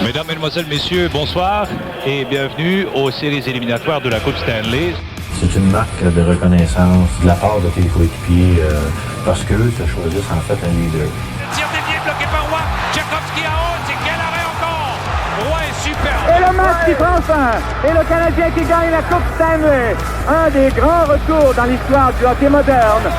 Mesdames, Mesdemoiselles, Messieurs, bonsoir et bienvenue aux séries éliminatoires de la Coupe Stanley. C'est une marque de reconnaissance de la part de tes coéquipiers parce qu'eux te choisissent en fait un leader. Tir dévié bloqué par Roy. Tchaikovsky à haute. C'est quel arrêt encore? Roy est super. Et le match qui prend fin. Et le Canadien qui gagne la Coupe Stanley. Un des grands retours dans l'histoire du hockey moderne.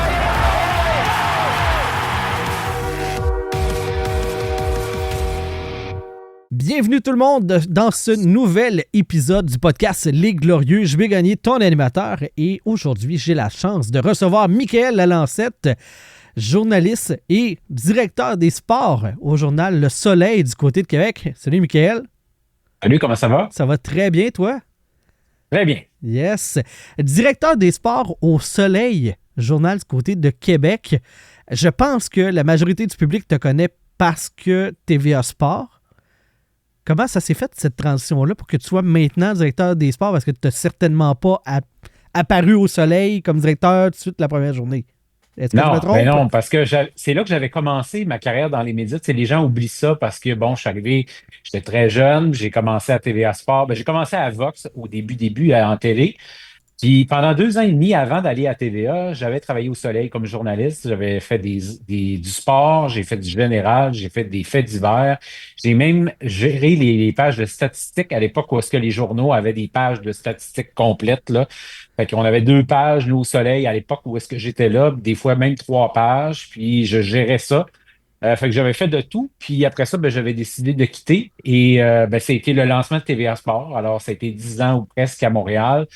Bienvenue tout le monde dans ce nouvel épisode du podcast Les Glorieux. Je vais gagner ton animateur et aujourd'hui, j'ai la chance de recevoir Michael Lalancette, journaliste et directeur des sports au journal Le Soleil du côté de Québec. Salut Michael. Salut, comment ça va? Ça va très bien, toi? Très bien. Yes. Directeur des sports au Soleil, journal du côté de Québec. Je pense que la majorité du public te connaît parce que TVA Sport. Comment ça s'est fait, cette transition-là, pour que tu sois maintenant directeur des sports, parce que tu n'as certainement pas apparu au Soleil comme directeur tout de suite la première journée? Est-ce que je me trompe? Non, parce que c'est là que j'avais commencé ma carrière dans les médias. Tu sais, les gens oublient ça parce que, bon, je suis arrivé, j'étais très jeune, j'ai commencé à TVA Sport. J'ai commencé à Vox au début en télé. Puis pendant 2 ans et demi avant d'aller à TVA, j'avais travaillé au Soleil comme journaliste. J'avais fait du sport, j'ai fait du général, j'ai fait des faits divers. J'ai même géré les pages de statistiques à l'époque où est-ce que les journaux avaient des pages de statistiques complètes, là. Fait qu'on avait 2 pages, nous, au Soleil, à l'époque où est-ce que j'étais là, des fois même 3 pages, puis je gérais ça. Fait que j'avais fait de tout, puis après ça, j'avais décidé de quitter et ça a été le lancement de TVA Sport. Alors, ça a été 10 ans ou presque à Montréal,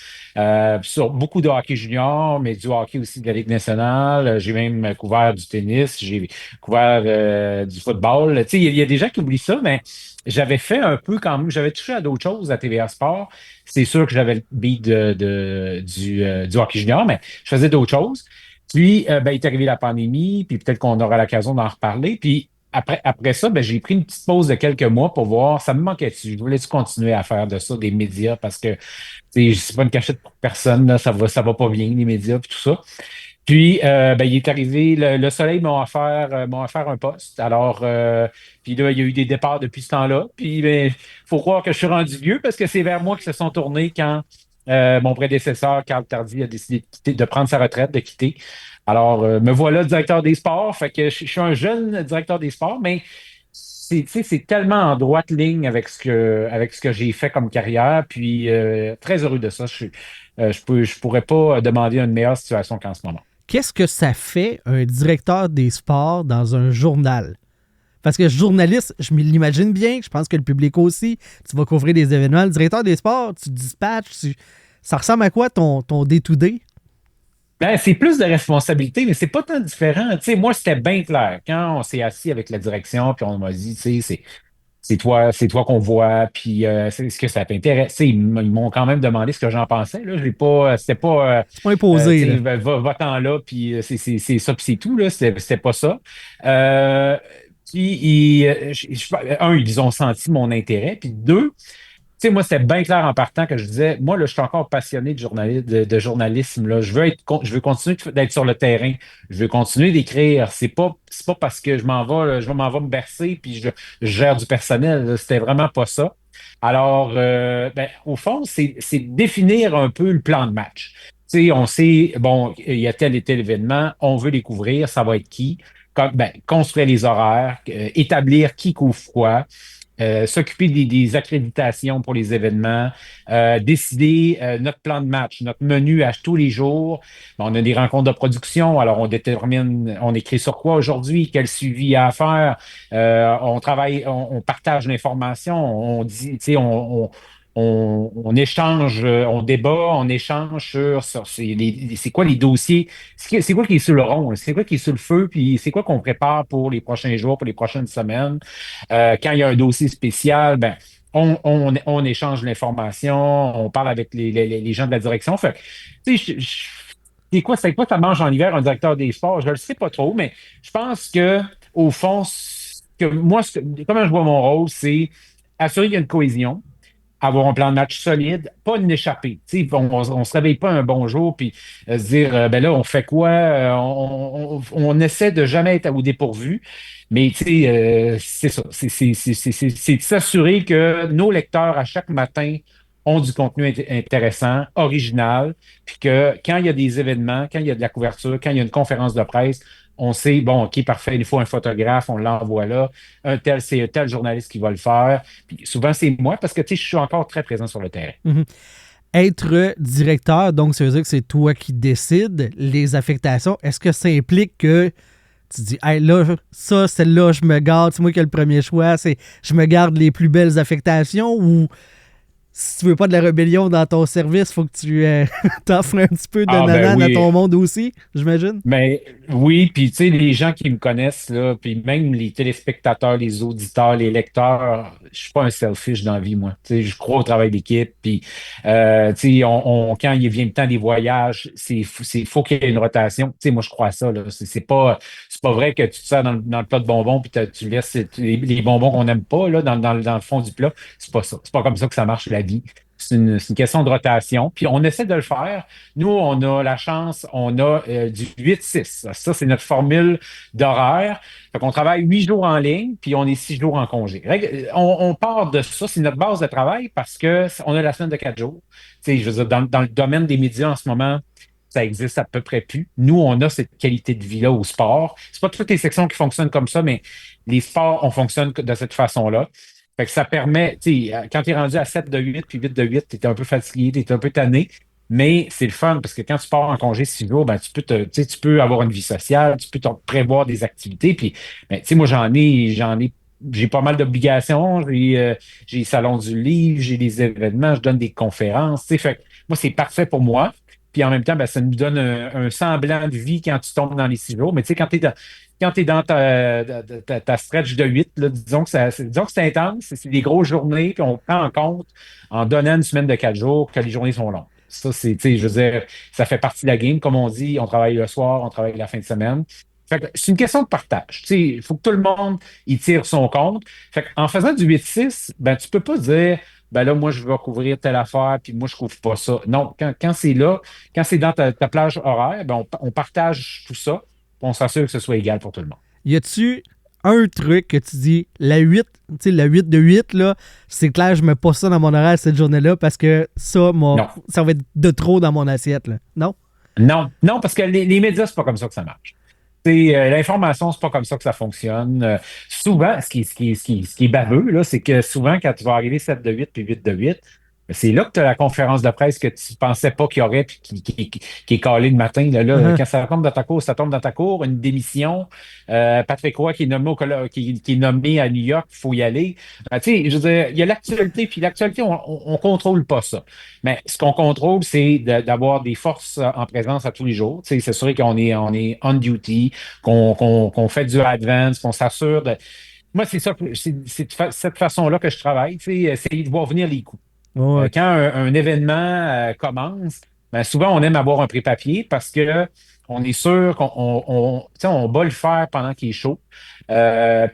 sur beaucoup de hockey junior, mais du hockey aussi de la Ligue nationale. J'ai même couvert du tennis, j'ai couvert du football. Tu sais, il y a des gens qui oublient ça, mais j'avais fait un peu quand même, j'avais touché à d'autres choses à TVA Sport. C'est sûr que j'avais le beat du hockey junior, mais je faisais d'autres choses. Puis, il est arrivé la pandémie, puis peut-être qu'on aura l'occasion d'en reparler. Puis, après ça, j'ai pris une petite pause de quelques mois pour voir, ça me manquait-tu. Je voulais-tu continuer à faire de ça, des médias, parce que, c'est pas une cachette pour personne, là, ça va pas bien, les médias, puis tout ça. Puis, il est arrivé, le Soleil m'a offert un poste. Alors, puis là, il y a eu des départs depuis ce temps-là. Puis, faut croire que je suis rendu vieux parce que c'est vers moi qu'ils se sont tournés quand mon prédécesseur, Carl Tardy, a décidé de de prendre sa retraite, de quitter. Alors, me voilà directeur des sports. Fait que je suis un jeune directeur des sports, mais c'est tellement en droite ligne avec ce que j'ai fait comme carrière. Puis, très heureux de ça. Je pourrais pas demander une meilleure situation qu'en ce moment. Qu'est-ce que ça fait un directeur des sports dans un journal? Parce que journaliste, je me l'imagine bien, je pense que le public aussi, tu vas couvrir des événements. Le directeur des sports, tu dispatches, ça ressemble à quoi ton day-to-day? C'est plus de responsabilité, mais c'est pas tant différent. Tu sais, moi, c'était bien clair. Quand on s'est assis avec la direction, puis on m'a dit, tu sais, c'est toi qu'on voit, puis est-ce que ça t'intéresse? Tu sais, ils m'ont quand même demandé ce que j'en pensais. Là. Je l'ai pas, c'était pas C'est pas imposé. Là. Va-t'en là, puis c'est ça, puis c'est tout. Là. C'était pas ça. Puis, ils ont senti mon intérêt, puis 2, tu sais, moi, c'était bien clair en partant que je disais, moi, là, je suis encore passionné de journalisme. Là. Je veux continuer d'être sur le terrain. Je veux continuer d'écrire. C'est pas parce que je m'en vais, je m'en vais me bercer puis je gère du personnel. Là. C'était vraiment pas ça. Alors, au fond, c'est définir un peu le plan de match. Tu sais, on sait, bon, il y a tel et tel événement, on veut les couvrir, ça va être qui? Construire les horaires, établir qui couvre quoi. S'occuper des accréditations pour les événements, décider notre plan de match, notre menu à tous les jours. On a des rencontres de production, alors on détermine, on écrit sur quoi aujourd'hui, quel suivi il y a à faire. On travaille, on partage l'information, on dit, tu sais, on échange, on débat, on échange sur c'est quoi les dossiers, c'est quoi qui est sur le rond, c'est quoi qui est sur le feu, puis c'est quoi qu'on prépare pour les prochains jours, pour les prochaines semaines. Quand il y a un dossier spécial, on échange l'information, on parle avec les gens de la direction. Fait, tu sais, c'est quoi ça mange en hiver un directeur des sports? Je ne le sais pas trop, mais je pense que au fond, comment je vois mon rôle, c'est assurer qu'il y a une cohésion, avoir un plan de match solide, pas une échappée. On se réveille pas un bon jour puis se dire ben là, on fait quoi? On essaie de jamais être au dépourvu. Mais c'est ça. C'est de s'assurer que nos lecteurs, à chaque matin, ont du contenu intéressant, original, puis que quand il y a des événements, quand il y a de la couverture, quand il y a une conférence de presse, on sait, bon, OK, parfait, il faut un photographe, on l'envoie là. C'est un tel journaliste qui va le faire. Puis souvent, c'est moi parce que, je suis encore très présent sur le terrain. Mm-hmm. Être directeur, donc ça veut dire que c'est toi qui décides les affectations. Est-ce que ça implique que tu dis, hey, là, ça, celle-là, je me garde, c'est moi qui ai le premier choix, je me garde les plus belles affectations, ou si tu veux pas de la rébellion dans ton service, faut que tu t'offres un petit peu de nanane à ton monde aussi, j'imagine? Mais oui, puis les gens qui me connaissent, là, puis même les téléspectateurs, les auditeurs, les lecteurs, je suis pas un selfish dans la vie, moi. Je crois au travail d'équipe, puis quand il vient le temps des voyages, faut qu'il y ait une rotation. Moi, je crois à ça, là. C'est pas vrai que tu te sers dans le plat de bonbons, puis tu laisses les bonbons qu'on n'aime pas là, dans le fond du plat. C'est pas ça. C'est pas comme ça que ça marche la vie. C'est une question de rotation. Puis on essaie de le faire. Nous, on a la chance, on a du 8-6. Ça, c'est notre formule d'horaire. Fait qu'on travaille 8 jours en ligne, puis on est 6 jours en congé. On part de ça, c'est notre base de travail parce qu'on a la semaine de 4 jours. Je veux dire, dans le domaine des médias en ce moment, ça existe à peu près plus. Nous, on a cette qualité de vie-là au sport. C'est pas toutes les sections qui fonctionnent comme ça, mais les sports, on fonctionne de cette façon-là. Fait que ça permet, quand tu es rendu à 7 de 8 puis 8 de 8, tu es un peu fatigué, tu es un peu tanné, mais c'est le fun parce que quand tu pars en congé 6 jours, ben, tu peux avoir une vie sociale, tu peux prévoir des activités. Puis, ben, moi, j'ai pas mal d'obligations, j'ai salon du livre, j'ai des événements, je donne des conférences. Fait que moi, c'est parfait pour moi. Puis en même temps, ben, ça nous donne un semblant de vie quand tu tombes dans les 6 jours. Mais quand tu es dans ta stretch de 8, là, disons que c'est intense, c'est des grosses journées, puis on prend en compte, en donnant une semaine de 4 jours, que les journées sont longues. Ça, je veux dire, ça fait partie de la game. Comme on dit, on travaille le soir, on travaille la fin de semaine. Fait que c'est une question de partage. Il faut que tout le monde y tire son compte. Fait en faisant du 8-6, ben, tu peux pas dire ben là, moi, je vais couvrir telle affaire, puis moi, je couvre pas ça. Non, quand c'est là, quand c'est dans ta plage horaire, ben on partage tout ça, puis on s'assure que ce soit égal pour tout le monde. Y a-tu un truc que tu dis, la 8 de 8, là, c'est clair, je mets pas ça dans mon horaire cette journée-là parce que ça va être de trop dans mon assiette, là. Non? Non, parce que les médias, c'est pas comme ça que ça marche. L'information, c'est pas comme ça que ça fonctionne. Souvent, ce qui est baveux, là, c'est que souvent, quand tu vas arriver 7 de 8 puis 8 de 8, c'est là que tu as la conférence de presse que tu pensais pas qu'il y aurait puis qui est calée le matin. Là, Quand ça tombe dans ta cour, ça tombe dans ta cour. Une démission. Patrick Roy qui est nommé qui est nommé à New York, il faut y aller. Je veux dire, il y a l'actualité, puis l'actualité, on contrôle pas ça. Mais ce qu'on contrôle, c'est d'avoir des forces en présence à tous les jours. S'assurer qu'on est on duty, qu'on fait du advance, qu'on s'assure de. Moi, c'est ça, c'est cette façon-là que je travaille. Essayer de voir venir les coups. Ouais. Quand un événement commence, ben souvent on aime avoir un pré-papier parce que on est sûr qu'on va le faire pendant qu'il est chaud.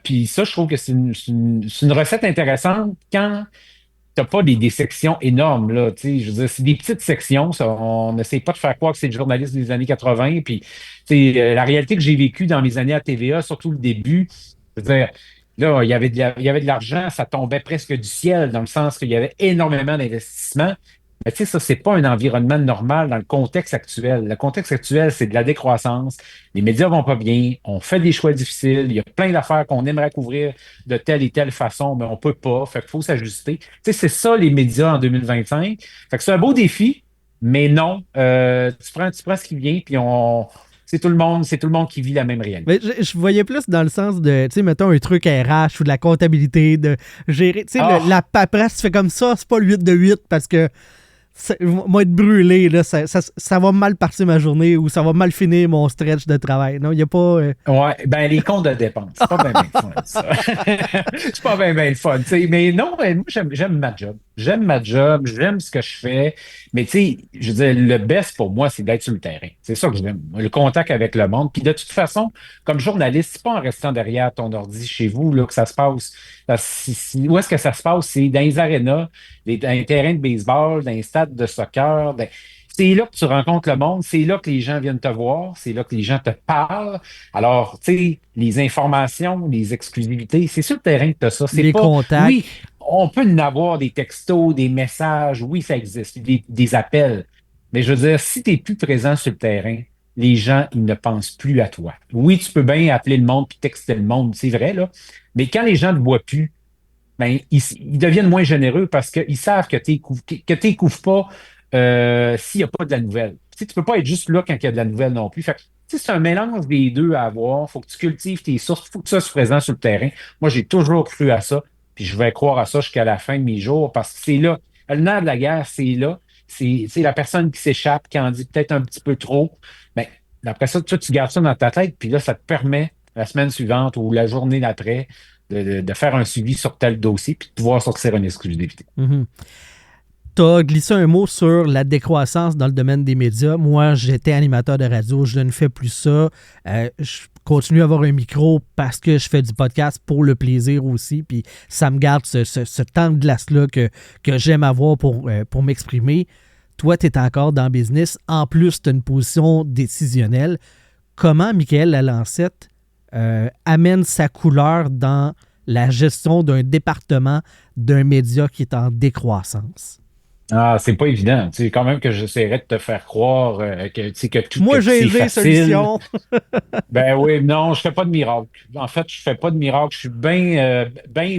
Puis ça, je trouve que c'est une recette intéressante quand tu n'as pas des sections énormes. Là, je veux dire, c'est des petites sections. Ça, on n'essaie pas de faire croire que c'est le journaliste des années 80. Puis la réalité que j'ai vécue dans mes années à TVA, surtout le début, je veux dire, là, il y avait de l'argent, ça tombait presque du ciel, dans le sens qu'il y avait énormément d'investissements. Mais ça, c'est pas un environnement normal dans le contexte actuel. Le contexte actuel, c'est de la décroissance. Les médias vont pas bien. On fait des choix difficiles. Il y a plein d'affaires qu'on aimerait couvrir de telle et telle façon, mais on peut pas. Fait qu'il faut s'ajuster. C'est ça, les médias en 2025. Fait que c'est un beau défi, mais non. Tu prends ce qui vient, puis c'est tout le monde qui vit la même réalité. Mais je voyais plus dans le sens de, tu sais, mettons un truc RH ou de la comptabilité, de gérer, tu sais, la paperasse, tu fais comme ça, c'est pas le 8 de 8 parce que moi être brûlé, là, ça va mal partir ma journée ou ça va mal finir mon stretch de travail. Non, il n'y a pas. Ouais, ben les comptes de dépenses, c'est pas bien le fun, ça. C'est pas bien le fun, tu sais. Mais non, moi, j'aime ma job. J'aime ma job, j'aime ce que je fais, mais tu sais, je veux dire, le best pour moi, c'est d'être sur le terrain. C'est ça que j'aime, le contact avec le monde. Puis de toute façon, comme journaliste, c'est pas en restant derrière ton ordi chez vous là, que ça se passe. Où est-ce que ça se passe? C'est dans les arénas, dans les terrains de baseball, dans les stades de soccer. C'est là que tu rencontres le monde, c'est là que les gens viennent te voir, c'est là que les gens te parlent. Alors, tu sais, les informations, les exclusivités, c'est sur le terrain que tu as ça. C'est Les pas, contacts. oui, on peut en avoir des textos, des messages, oui, ça existe, des appels. Mais je veux dire, si tu n'es plus présent sur le terrain, les gens, ils ne pensent plus à toi. Oui, tu peux bien appeler le monde puis texter le monde, c'est vrai, là. Mais quand les gens ne te voient plus, ben, ils deviennent moins généreux parce qu'ils savent que tu n'écoutes pas s'il n'y a pas de la nouvelle. Tu ne peux pas être juste là quand il y a de la nouvelle non plus. Fait que, tu sais, c'est un mélange des deux à avoir. Il faut que tu cultives tes sources. Il faut que ça soit présent sur le terrain. Moi, j'ai toujours cru à ça. Puis je vais croire à ça jusqu'à la fin de mes jours parce que c'est là. Le nerf de la guerre, c'est là. C'est la personne qui s'échappe, qui en dit peut-être un petit peu trop. Mais après ça, tu gardes ça dans ta tête. Puis là, ça te permet, la semaine suivante ou la journée d'après, de faire un suivi sur tel dossier puis de pouvoir sortir une exclusivité. Tu as glissé un mot sur la décroissance dans le domaine des médias. Moi, j'étais animateur de radio, je ne fais plus ça. Je continue à avoir un micro parce que je fais du podcast pour le plaisir aussi. Puis ça me garde ce temps de glace-là que j'aime avoir pour m'exprimer. Toi, tu es encore dans le business. En plus, tu as une position décisionnelle. Comment Michael Lalancette amène sa couleur dans la gestion d'un département d'un média qui est en décroissance? Ah, c'est pas évident. Tu sais, quand même que j'essaierais de te faire croire que, tu sais, que tout Moi, que j'ai c'est des facile. solutions. Ben oui, non, je fais pas de miracle. En fait, je fais pas de miracle. Je suis bien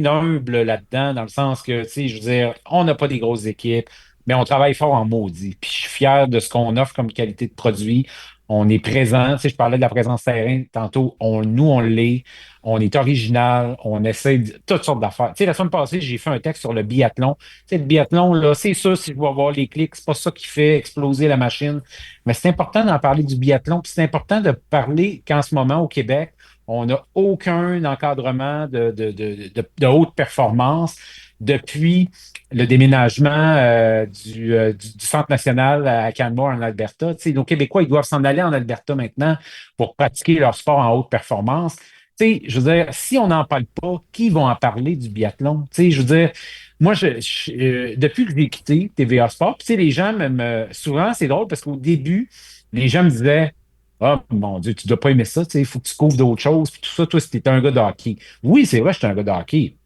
humble là-dedans, dans le sens que, tu sais, je veux dire, on n'a pas des grosses équipes, mais on travaille fort en maudit. Puis je suis fier de ce qu'on offre comme qualité de produit. On est présent. Tu sais, je parlais de la présence terrain tantôt. Nous, on l'est. On est original. On essaie toutes sortes d'affaires. Tu sais, la semaine passée, j'ai fait un texte sur le biathlon. Tu sais, le biathlon, là, c'est sûr, si je vais avoir les clics, c'est pas ça qui fait exploser la machine. Mais c'est important d'en parler du biathlon. Puis c'est important de parler qu'en ce moment, au Québec, on n'a aucun encadrement de haute performance depuis le déménagement du Centre national à Canmore, en Alberta. Tu sais, nos Québécois, ils doivent s'en aller en Alberta maintenant pour pratiquer leur sport en haute performance. Tu sais, je veux dire, si on n'en parle pas, qui vont en parler du biathlon? Tu sais, je veux dire, moi, depuis que j'ai quitté TVA Sport, puis tu sais, les gens, même souvent, c'est drôle parce qu'au début, les gens me disaient, ah, mon Dieu, tu dois pas aimer ça, tu sais, il faut que tu couvres d'autres choses, puis tout ça, toi, c'était un gars de hockey. Oui, c'est vrai, j'étais un gars de hockey,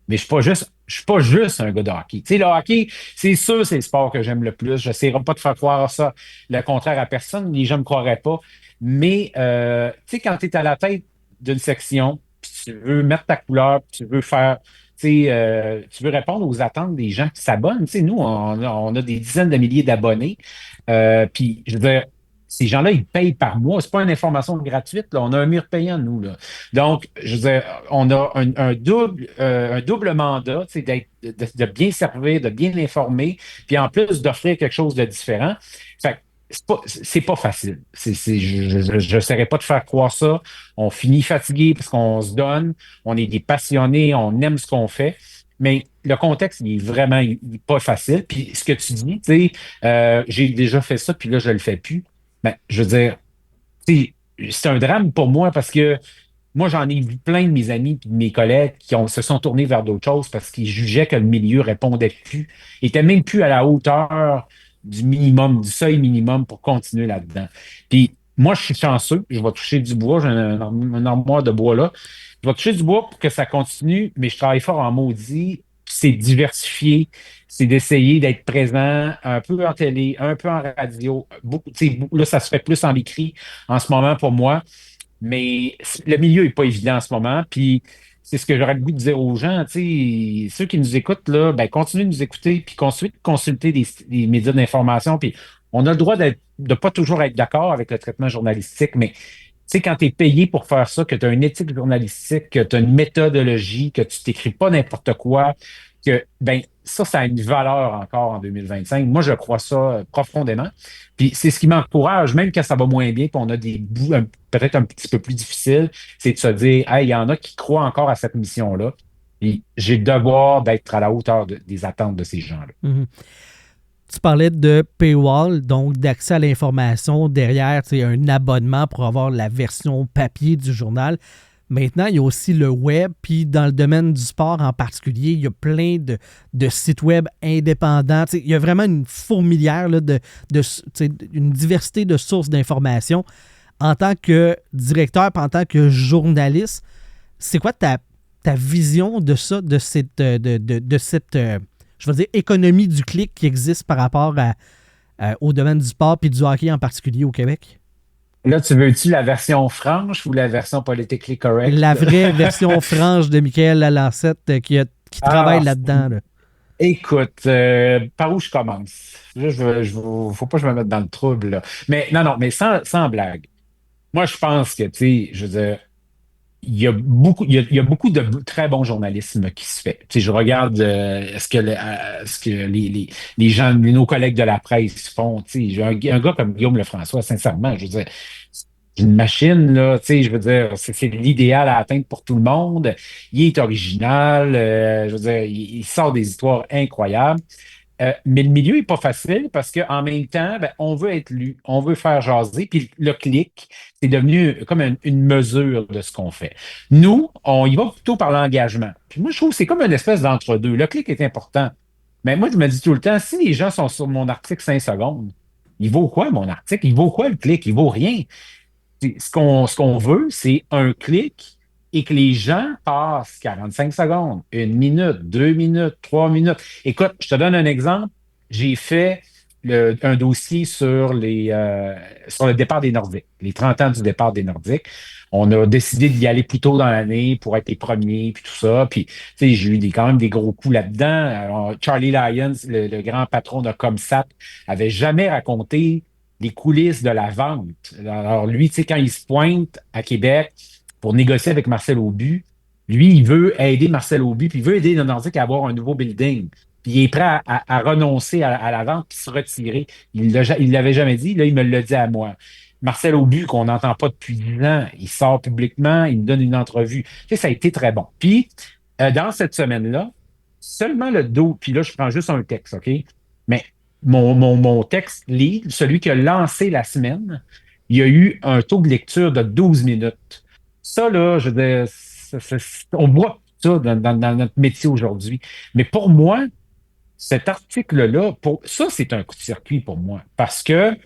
mais je suis pas juste un gars de hockey. Tu sais, le hockey, c'est sûr, c'est le sport que j'aime le plus. Je n'essaierai pas de faire croire ça, le contraire à personne. Les gens ne me croiraient pas. Mais, tu sais, quand tu es à la tête d'une section, puis tu veux mettre ta couleur, puis tu veux faire, tu veux répondre aux attentes des gens qui s'abonnent. Tu sais, nous, on a des dizaines de milliers d'abonnés. Puis, je veux dire, ces gens-là, ils payent par mois. C'est pas une information gratuite, là. On a un mur payant, nous, là. Donc, je veux dire, on a un double mandat, tu sais, de bien servir, de bien informer, puis en plus d'offrir quelque chose de différent. Fait que c'est pas facile. Je n'essaierai pas de faire croire ça. On finit fatigué parce qu'on se donne. On est des passionnés. On aime ce qu'on fait. Mais le contexte, il est pas facile. Puis ce que tu dis, tu sais, j'ai déjà fait ça, puis là, je le fais plus. Ben, je veux dire, tu sais, c'est un drame pour moi parce que moi, j'en ai vu plein de mes amis et de mes collègues se sont tournés vers d'autres choses parce qu'ils jugeaient que le milieu répondait plus, était même plus à la hauteur du minimum, du seuil minimum pour continuer là-dedans. Puis moi, je suis chanceux, je vais toucher du bois, j'ai un armoire de bois là. Je vais toucher du bois pour que ça continue, mais je travaille fort en maudit. C'est diversifié, c'est d'essayer d'être présent un peu en télé, un peu en radio. Beaucoup, tu sais, là, ça se fait plus en écrit en ce moment pour moi. Mais le milieu n'est pas évident en ce moment. Puis c'est ce que j'aurais le goût de dire aux gens. Tu sais, ceux qui nous écoutent, là, ben, continuez de nous écouter, puis continuez de consulter des médias d'information. Puis on a le droit de pas toujours être d'accord avec le traitement journalistique, mais tu sais, quand tu es payé pour faire ça, que tu as une éthique journalistique, que tu as une méthodologie, que tu t'écris pas n'importe quoi, que ben ça a une valeur encore en 2025. Moi, je crois ça profondément. Puis c'est ce qui m'encourage, même quand ça va moins bien, puis on a des bouts peut-être un petit peu plus difficiles, c'est de se dire, hey, il y en a qui croient encore à cette mission-là. Puis j'ai le devoir d'être à la hauteur des attentes de ces gens-là. Mhm. Tu parlais de paywall, donc d'accès à l'information derrière un abonnement pour avoir la version papier du journal. Maintenant, il y a aussi le web, puis dans le domaine du sport en particulier, il y a plein de sites web indépendants. Il y a vraiment une fourmilière là, une diversité de sources d'informations. En tant que directeur, puis en tant que journaliste, c'est quoi ta vision de ça, de cette je veux dire, économie du clic qui existe par rapport au domaine du sport puis du hockey en particulier au Québec? Là, tu veux-tu la version franche ou la version politically correct? La vraie version franche de Michael Lalancette qui travaille là-dedans. Là. Écoute, par où je commence? Là, faut pas que je me mette dans le trouble, là. Mais non, mais sans blague. Moi, je pense que, tu sais, je veux dire, il y a beaucoup de très bons journalisme qui se fait. Tu sais, je regarde ce que les gens, nos collègues de la presse font. Tu sais, j'ai un gars comme Guillaume Lefrançois, sincèrement, je veux dire, c'est une machine, là, tu sais, je veux dire, c'est l'idéal à atteindre pour tout le monde. Il est original, je veux dire, il sort des histoires incroyables. Mais le milieu n'est pas facile parce qu'en même temps, ben, on veut être lu, on veut faire jaser, puis le clic, c'est devenu comme une mesure de ce qu'on fait. Nous, on y va plutôt par l'engagement. Puis moi, je trouve que c'est comme une espèce d'entre-deux. Le clic est important. Mais moi, je me dis tout le temps, si les gens sont sur mon article 5 secondes, il vaut quoi mon article? Il vaut quoi le clic? Il vaut rien. Ce qu'on veut, c'est un clic et que les gens passent 45 secondes, 1 minute, 2 minutes, 3 minutes. Écoute, je te donne un exemple. J'ai fait un dossier sur le départ des Nordiques, les 30 ans du départ des Nordiques. On a décidé d'y aller plus tôt dans l'année pour être les premiers, puis tout ça. Puis, tu sais, j'ai eu quand même des gros coups là-dedans. Alors, Charlie Lyons, le grand patron de Comsat, avait jamais raconté les coulisses de la vente. Alors, lui, tu sais, quand il se pointe à Québec pour négocier avec Marcel Aubu, lui, il veut aider Marcel Aubu, puis il veut aider le Nordique à avoir un nouveau building. Puis il est prêt à renoncer à la vente puis se retirer. Il l'avait jamais dit, là, il me l'a dit à moi. Marcel Aubu, qu'on n'entend pas depuis 10 ans, il sort publiquement, il me donne une entrevue. Tu sais, ça a été très bon. Puis, dans cette semaine-là, seulement le dos, puis là, je prends juste un texte, OK? Mais mon texte lead, celui qui a lancé la semaine, il y a eu un taux de lecture de 12 minutes. Ça, là, je veux dire, on voit ça dans notre métier aujourd'hui. Mais pour moi, cet article-là, ça, c'est un coup de circuit pour moi. Parce que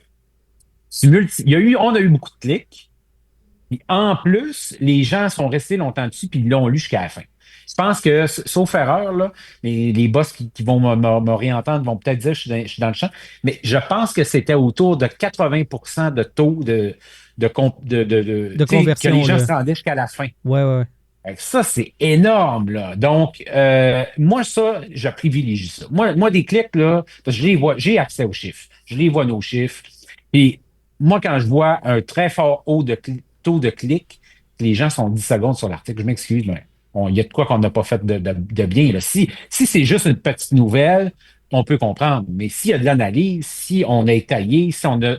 on a eu beaucoup de clics. Et en plus, les gens sont restés longtemps dessus puis ils l'ont lu jusqu'à la fin. Je pense que, sauf erreur, là, les boss qui vont me réentendre vont peut-être dire que je suis dans le champ, mais je pense que c'était autour de 80% de taux de conversion, que les gens là. se rendaient jusqu'à la fin. Ouais. Fait que ça, c'est énorme, là. Donc, moi, ça, je privilégie ça. Moi, des clics, là, parce que je les vois, j'ai accès aux chiffres. Je les vois, nos chiffres. Et moi, quand je vois un très fort taux de clics, les gens sont 10 secondes sur l'article, je m'excuse, mais il y a de quoi qu'on n'a pas fait de bien, là. Si c'est juste une petite nouvelle, on peut comprendre. Mais s'il y a de l'analyse, si on a étayé, si on a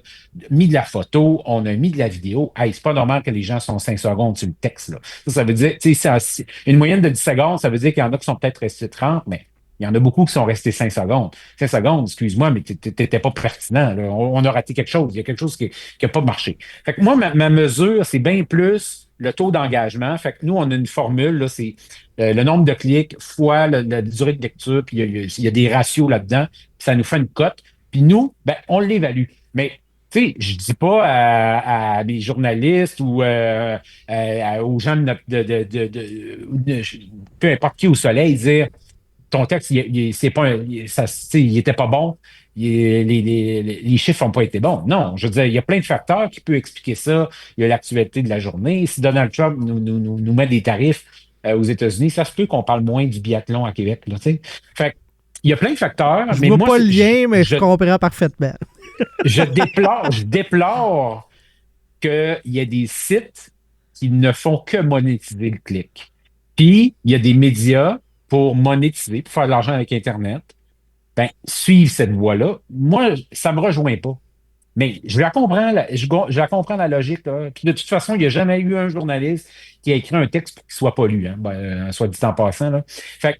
mis de la photo, on a mis de la vidéo, hey, c'est pas normal que les gens sont 5 secondes sur le texte, là. Ça veut dire, tu sais, une moyenne de 10 secondes, ça veut dire qu'il y en a qui sont peut-être restés 30, mais il y en a beaucoup qui sont restés 5 secondes. 5 secondes, excuse-moi, mais t'étais pas pertinent, là. On a raté quelque chose. Il y a quelque chose qui a pas marché. Fait que moi, ma mesure, c'est bien plus le taux d'engagement. Fait que nous, on a une formule, là, c'est le nombre de clics fois la durée de lecture, puis il y a des ratios là-dedans, puis ça nous fait une cote. Puis nous, ben, on l'évalue. Mais tu sais, je dis pas à mes journalistes ou aux gens peu importe qui au soleil, dire ton texte, c'est pas il était pas bon. Les chiffres n'ont pas été bons. Non, je veux dire, il y a plein de facteurs qui peuvent expliquer ça. Il y a l'actualité de la journée. Si Donald Trump nous met des tarifs aux États-Unis, ça se peut qu'on parle moins du biathlon à Québec. Là, tu sais. Fait que, il y a plein de facteurs. Je mais vois moi, pas le lien, mais je comprends parfaitement. je déplore qu'il y ait des sites qui ne font que monétiser le clic. Puis, il y a des médias pour monétiser, pour faire de l'argent avec Internet. Ben, suivre cette voie-là, moi, ça me rejoint pas. Mais je la comprends, je la comprends la logique, là. Puis de toute façon, il n'y a jamais eu un journaliste qui a écrit un texte pour qu'il ne soit pas lu, hein, soit dit en passant, là. Fait que,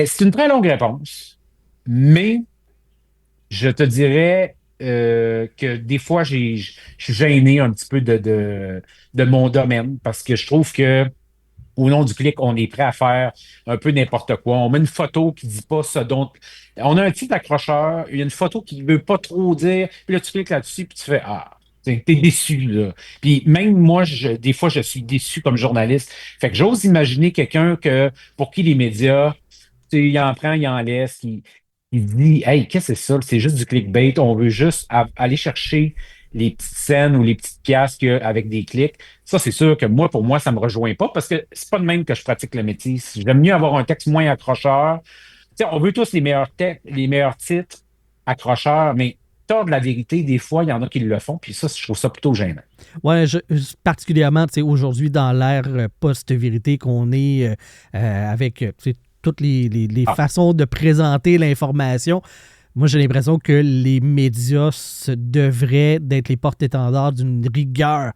c'est une très longue réponse, mais je te dirais que des fois, je suis gêné un petit peu de mon domaine parce que je trouve que au nom du clic, on est prêt à faire un peu n'importe quoi. On met une photo qui ne dit pas ce dont. On a un titre accrocheur, il y a une photo qui ne veut pas trop dire, puis là, tu cliques là-dessus, puis tu fais Ah, t'es déçu, là. Puis même moi, des fois, je suis déçu comme journaliste. Fait que j'ose imaginer quelqu'un pour qui les médias, tu sais, il en prend, il en laisse, il dit Hey, qu'est-ce que c'est ça? C'est juste du clickbait. On veut juste aller chercher les petites scènes ou les petites pièces avec des clics. Ça, c'est sûr que moi, pour moi, ça ne me rejoint pas parce que c'est pas de même que je pratique le métier. J'aime mieux avoir un texte moins accrocheur. Tu sais, on veut tous les meilleurs textes, les meilleurs titres accrocheurs, mais tort de la vérité, des fois, il y en a qui le font, puis ça, je trouve ça plutôt gênant. Ouais, particulièrement, tu sais, aujourd'hui, dans l'ère post-vérité qu'on est avec tu sais, toutes les façons de présenter l'information. Moi, j'ai l'impression que les médias devraient être les porte-étendards d'une rigueur.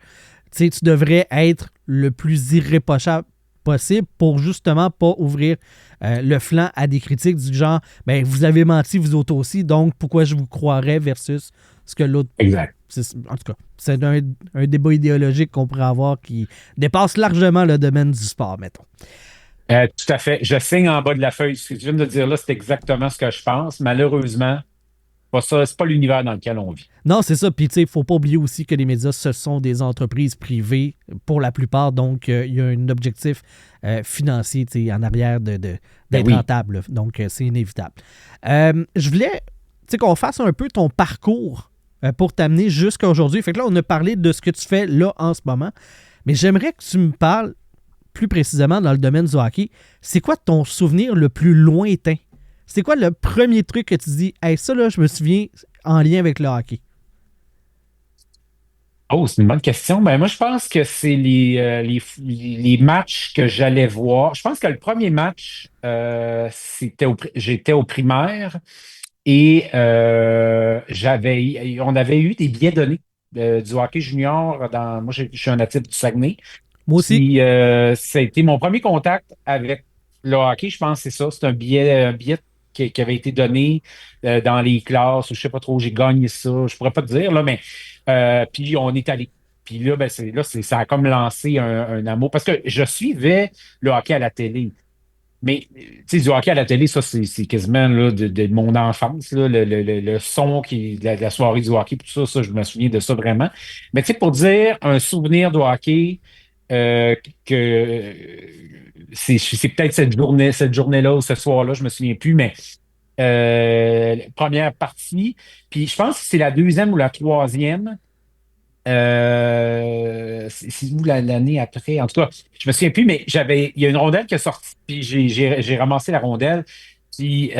Tu sais, tu devrais être le plus irréprochable possible pour justement pas ouvrir le flanc à des critiques du genre ben vous avez menti vous autres aussi, donc pourquoi je vous croirais versus ce que l'autre. Exact. En tout cas, c'est un débat idéologique qu'on pourrait avoir qui dépasse largement le domaine du sport, mettons. Tout à fait. Je signe en bas de la feuille. Ce que tu viens de dire là, c'est exactement ce que je pense. Malheureusement, pas ça, c'est pas l'univers dans lequel on vit. Non, c'est ça. Puis, tu sais, il ne faut pas oublier aussi que les médias, ce sont des entreprises privées pour la plupart. Donc, il y a un objectif financier en arrière d'être rentable. Donc, c'est inévitable. Je voulais qu'on fasse un peu ton parcours pour t'amener jusqu'à aujourd'hui. Fait que là, on a parlé de ce que tu fais là en ce moment. Mais j'aimerais que tu me parles plus précisément dans le domaine du hockey. C'est quoi ton souvenir le plus lointain? C'est quoi le premier truc que tu dis, hey, ça là, je me souviens en lien avec le hockey? Oh, c'est une bonne question. Ben, moi, je pense que c'est les matchs que j'allais voir. Je pense que le premier match, j'étais au primaire et on avait eu des billets donnés du hockey junior. Moi, je suis un natif du Saguenay. Moi aussi. Puis, ça a été mon premier contact avec le hockey. Je pense que c'est ça. C'est un billet qui avait été donné dans les classes, ou je sais pas trop, j'ai gagné ça. Je pourrais pas te dire, là, mais puis on est allé. Puis là, ça a comme lancé un amour. Parce que je suivais le hockey à la télé. Mais, tu sais, du hockey à la télé, ça, c'est quasiment là, de mon enfance, là, le son de la soirée du hockey, tout ça, je me souviens de ça vraiment. Mais tu sais, pour dire un souvenir de hockey, que c'est peut-être cette journée-là ou ce soir-là, je me souviens plus, mais première partie. Puis je pense que c'est la deuxième ou la troisième. C'est où l'année après? En tout cas, je me souviens plus, mais il y a une rondelle qui est sortie, puis j'ai ramassé la rondelle. Puis,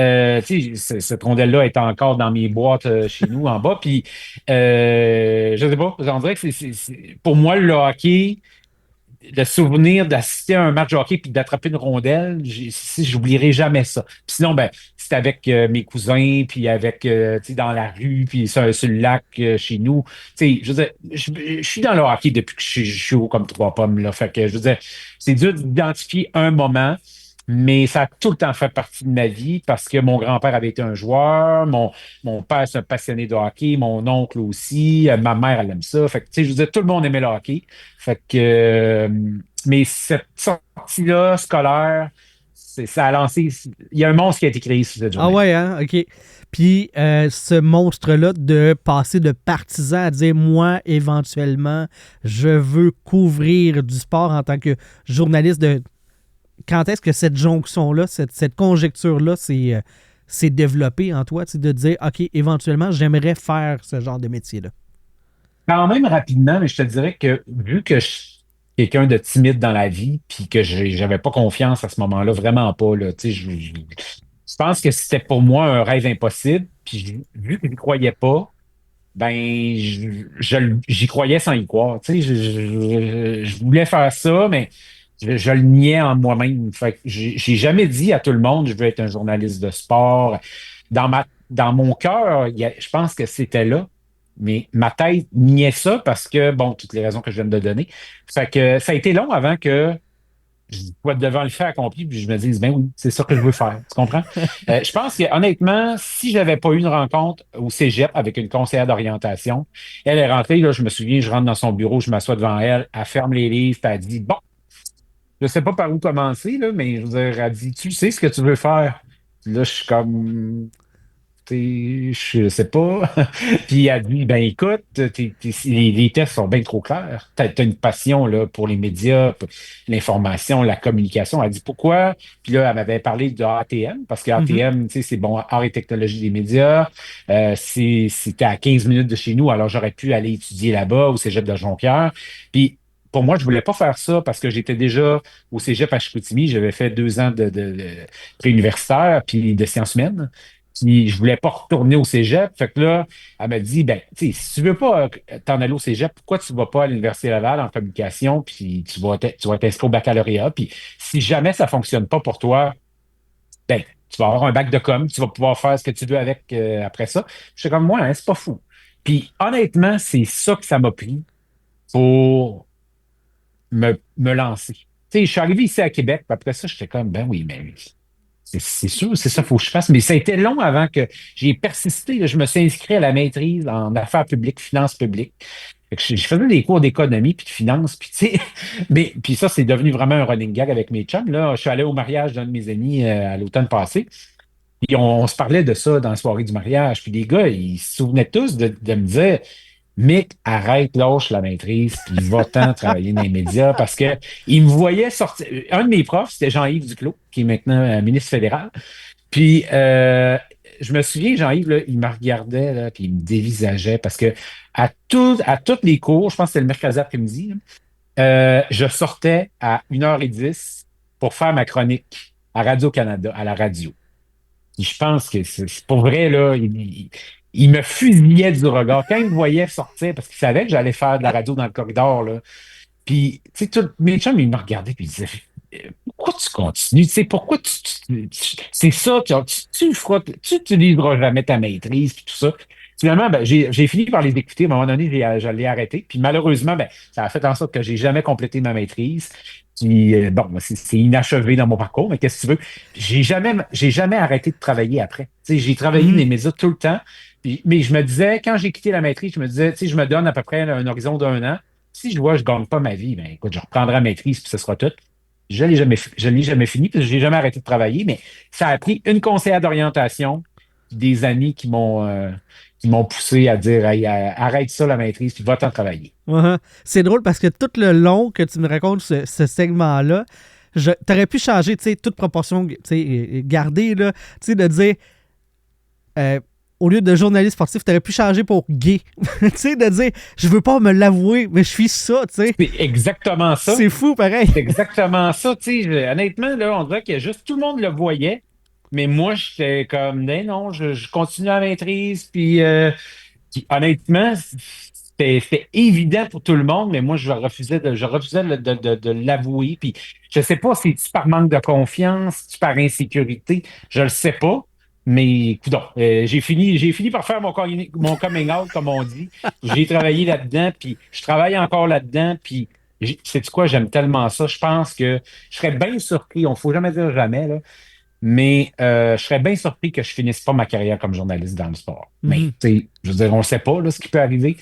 tu sais, cette rondelle-là est encore dans mes boîtes chez nous en bas. Puis, je sais pas, on dirait que pour moi, le hockey, le souvenir d'assister à un match de hockey puis d'attraper une rondelle, j'oublierai jamais ça. Puis sinon, ben, c'était avec mes cousins, puis avec, tu sais, dans la rue, puis sur le lac chez nous. Tu sais, je veux dire, je suis dans le hockey depuis que je suis haut comme trois pommes, là. Fait que, je veux dire, c'est dur d'identifier un moment, mais ça a tout le temps fait partie de ma vie parce que mon grand-père avait été un joueur, mon père, c'est un passionné de hockey, mon oncle aussi, ma mère, elle aime ça. Fait que, tu sais, je veux dire, tout le monde aimait le hockey. Fait que, mais cette sortie-là, scolaire, ça a lancé. Il y a un monstre qui a été créé sur cette journée. Ah ouais, hein? OK. Puis, ce monstre-là de passer de partisan à dire, moi, éventuellement, je veux couvrir du sport en tant que journaliste de. Quand est-ce que cette jonction-là, cette conjecture-là s'est développée en toi, de dire, OK, éventuellement, j'aimerais faire ce genre de métier-là? Quand même rapidement, mais je te dirais que vu que je suis quelqu'un de timide dans la vie, puis que j'avais pas confiance à ce moment-là, vraiment pas, là, tu sais, je pense que c'était pour moi un rêve impossible, puis vu que je n'y croyais pas, ben, j'y croyais sans y croire, tu sais, je voulais faire ça, mais je le niais en moi-même. Fait que j'ai jamais dit à tout le monde, je veux être un journaliste de sport. Dans mon cœur, je pense que c'était là. Mais ma tête niait ça parce que, bon, toutes les raisons que je viens de donner. Fait que ça a été long avant que je sois devant le fait accompli, puis je me dise, ben oui, c'est ça que je veux faire. Tu comprends? Je pense que, honnêtement, si j'avais pas eu une rencontre au cégep avec une conseillère d'orientation, elle est rentrée, là, je me souviens, je rentre dans son bureau, je m'assois devant elle, elle ferme les livres, puis elle dit, bon, je sais pas par où commencer, là, mais je veux dire, elle dit, tu sais ce que tu veux faire? Puis là, je suis comme, je sais pas. Puis elle dit, ben écoute, les tests sont bien trop clairs. T'as une passion là, pour les médias, pour l'information, la communication. Elle dit pourquoi? Puis là, elle m'avait parlé de ATM, parce que ATM, tu sais, c'est bon, art et technologie des médias. C'était à 15 minutes de chez nous, alors j'aurais pu aller étudier là-bas au Cégep de Jonquière. Puis pour moi, je voulais pas faire ça parce que j'étais déjà au Cégep à Chicoutimi. J'avais fait 2 ans de préuniversitaire puis de sciences humaines. Puis je voulais pas retourner au cégep. Fait que là, elle m'a dit, ben, tu sais, si tu veux pas t'en aller au cégep, pourquoi tu vas pas à l'Université Laval en communication, puis tu vas t'inscrire au baccalauréat, puis si jamais ça fonctionne pas pour toi, ben, tu vas avoir un bac de com, tu vas pouvoir faire ce que tu veux avec après ça. Je suis comme, moi, hein, c'est pas fou. Puis honnêtement, c'est ça que ça m'a pris pour me lancer. Tu sais, je suis arrivé ici à Québec, puis après ça, j'étais comme, ben oui, mais c'est sûr, c'est ça qu'il faut que je fasse. Mais ça a été long avant que j'ai persisté. Là. Je me suis inscrit à la maîtrise en affaires publiques, finances publiques. Fait que je faisais des cours d'économie puis de finance. Puis, tu sais, mais, puis ça, c'est devenu vraiment un running gag avec mes chums. Là, je suis allé au mariage d'un de mes amis à l'automne passé. Puis on se parlait de ça dans la soirée du mariage. Puis les gars, ils se souvenaient tous de me dire Mick, arrête, lâche la maîtrise, puis va-t'en travailler dans les médias parce que il me voyait sortir. Un de mes profs, c'était Jean-Yves Duclos, qui est maintenant ministre fédéral. Puis je me souviens, Jean-Yves, là, il me regardait, là, puis il me dévisageait parce que à tous les cours, je pense que c'était le mercredi après-midi, là, je sortais à 1h10 pour faire ma chronique à Radio-Canada, à la radio. Puis je pense que c'est pour vrai, là, il me fusillait du regard. Quand il me voyait sortir, parce qu'il savait que j'allais faire de la radio dans le corridor, là. Puis, tu sais, tous mes chums, ils me regardaient puis ils disaient pourquoi tu continues? Tu sais, pourquoi c'est ça, tu feras, tu n'utiliseras jamais ta maîtrise puis tout ça. Finalement, ben, j'ai fini par les écouter. À un moment donné, je l'ai arrêté. Puis malheureusement, ben, ça a fait en sorte que j'ai jamais complété ma maîtrise. Puis bon, c'est inachevé dans mon parcours, mais qu'est-ce que tu veux? J'ai jamais arrêté de travailler après. Tu sais, j'ai travaillé dans les médias tout le temps. Mais je me disais, quand j'ai quitté la maîtrise, je me disais, tu sais, je me donne à peu près un horizon d'1 an. Si je vois que je gagne pas ma vie, ben écoute, je reprendrai la maîtrise, puis ce sera tout. Je l'ai jamais fini, puis j'ai jamais arrêté de travailler, mais ça a pris une conseillère d'orientation, des amis qui m'ont poussé à dire hey, arrête ça la maîtrise, puis va-t'en travailler. C'est drôle parce que tout le long que tu me racontes ce segment-là, t'aurais pu changer, tu sais, toute proportion, tu sais, garder, là, tu sais, de dire au lieu de journaliste sportif, t'aurais pu changer pour gay. Tu sais, de dire, je veux pas me l'avouer, mais je suis ça, tu sais. C'est exactement ça. C'est fou, pareil. C'est exactement ça, tu sais. Honnêtement, là, on dirait que juste tout le monde le voyait, mais moi, j'étais comme, non, je continue à la maîtrise, puis honnêtement, c'était évident pour tout le monde, mais moi, je refusais de l'avouer, puis je sais pas si c'est par manque de confiance, si par insécurité, je le sais pas. Mais coudonc, j'ai fini par faire mon coming out, comme on dit. J'ai travaillé là-dedans, puis je travaille encore là-dedans, puis sais-tu quoi, j'aime tellement ça. Je pense que je serais bien surpris, on ne faut jamais dire jamais, là, mais je serais bien surpris que je finisse pas ma carrière comme journaliste dans le sport. Mais, tu sais, je veux dire, on ne sait pas là, ce qui peut arriver.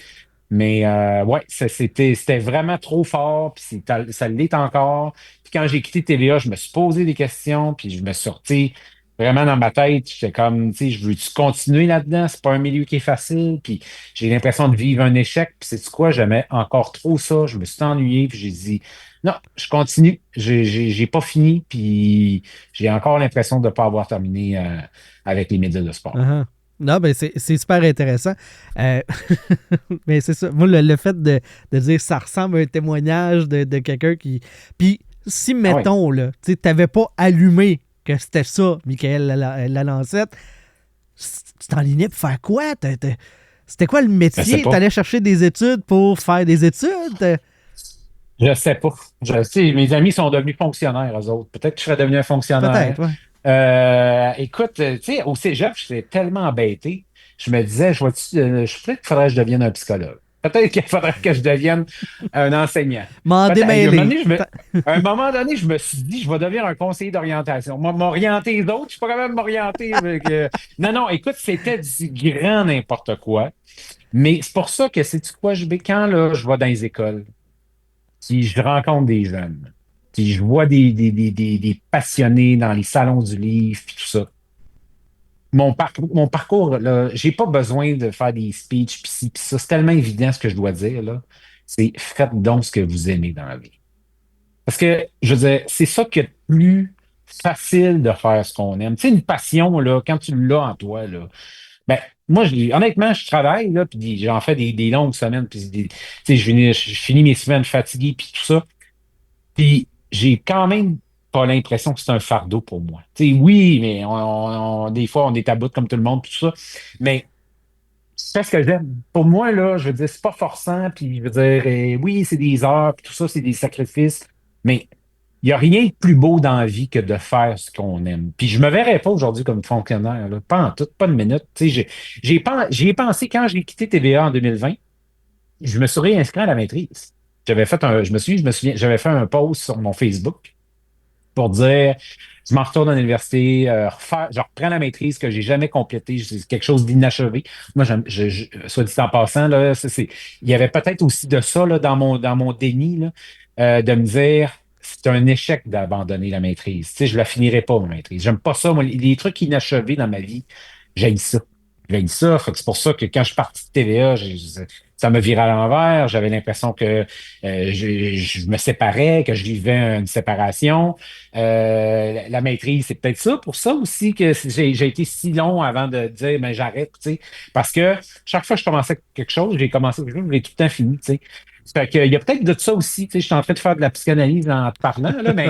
Mais ouais, c'était vraiment trop fort, puis ça l'est encore. Puis quand j'ai quitté TVA, je me suis posé des questions, puis je me suis sorti vraiment dans ma tête. J'étais comme, tu sais, je veux-tu continuer là-dedans? C'est pas un milieu qui est facile, puis j'ai l'impression de vivre un échec, puis c'est quoi? J'aimais encore trop ça. Je me suis ennuyé, puis j'ai dit, non, je continue. J'ai pas fini, puis j'ai encore l'impression de ne pas avoir terminé avec les médias de sport. Non, ben c'est super intéressant. Mais c'est ça. Moi, le fait de dire ça ressemble à un témoignage de quelqu'un qui. Puis, si, mettons, là, tu n'avais pas allumé que c'était ça, Michael Lalancette, tu t'enlignais pour faire quoi? C'était quoi le métier? Tu allais chercher des études pour faire des études? Je sais pas. Mes amis sont devenus fonctionnaires, eux autres. Peut-être que je serais devenu un fonctionnaire. Peut-être, ouais. Écoute, tu sais, au cégep, j'étais tellement embêté. je me disais, peut-être qu'il faudrait que je devienne un psychologue. Peut-être qu'il faudrait que je devienne un enseignant. M'en Peut-être. démêler. À un moment donné, je me suis dit, je vais devenir un conseiller d'orientation. M'orienter les autres, je suis pas capable de m'orienter. Non, écoute, c'était du grand n'importe quoi. Mais c'est pour ça que, sais-tu quoi, quand là, je vais dans les écoles, si je rencontre des jeunes, si je vois des passionnés dans les salons du livre, puis tout ça, mon parcours, là, j'ai pas besoin de faire des speeches, puis ci, puis ça. C'est tellement évident ce que je dois dire, là. C'est faites donc ce que vous aimez dans la vie. Parce que, je veux dire, c'est ça qui est le plus facile de faire ce qu'on aime. Tu sais, une passion, là, quand tu l'as en toi, là, ben, moi, honnêtement, je travaille, là, puis j'en fais des longues semaines, puis tu sais, je finis mes semaines fatiguées, puis tout ça. Puis j'ai quand même pas l'impression que c'est un fardeau pour moi. Tu sais, oui, mais des fois, on est à bout comme tout le monde, puis tout ça. Mais c'est ce que j'aime. Pour moi, là, je veux dire, c'est pas forçant, puis je veux dire, oui, c'est des heures, puis tout ça, c'est des sacrifices, mais il n'y a rien de plus beau dans la vie que de faire ce qu'on aime. Puis je me verrais pas aujourd'hui comme fonctionnaire, là, pas en tout, pas de minute. Tu sais, j'y ai pensé quand j'ai quitté TVA en 2020, je me suis réinscrit à la maîtrise. Je me souviens, j'avais fait un post sur mon Facebook pour dire, je m'en retourne à l'université, je reprends la maîtrise que j'ai jamais complétée, c'est quelque chose d'inachevé. Moi, soit dit en passant, là, il y avait peut-être aussi de ça là, dans mon déni, là, de me dire, c'est un échec d'abandonner la maîtrise. Tu sais, je la finirai pas, ma maîtrise. J'aime pas ça. Moi, les trucs inachevés dans ma vie, j'aime ça. J'aime ça. Fait que c'est pour ça que quand je suis parti de TVA, ça me virait à l'envers. J'avais l'impression que je me séparais, que je vivais une séparation. La maîtrise, c'est peut-être ça. Pour ça aussi que j'ai été si long avant de dire, ben j'arrête, tu sais. Parce que chaque fois que je commençais quelque chose, j'ai commencé quelque chose, je l'ai tout le temps fini, tu sais. Fait que, il y a peut-être de ça aussi. Tu sais, je suis en train de faire de la psychanalyse en te parlant, là, mais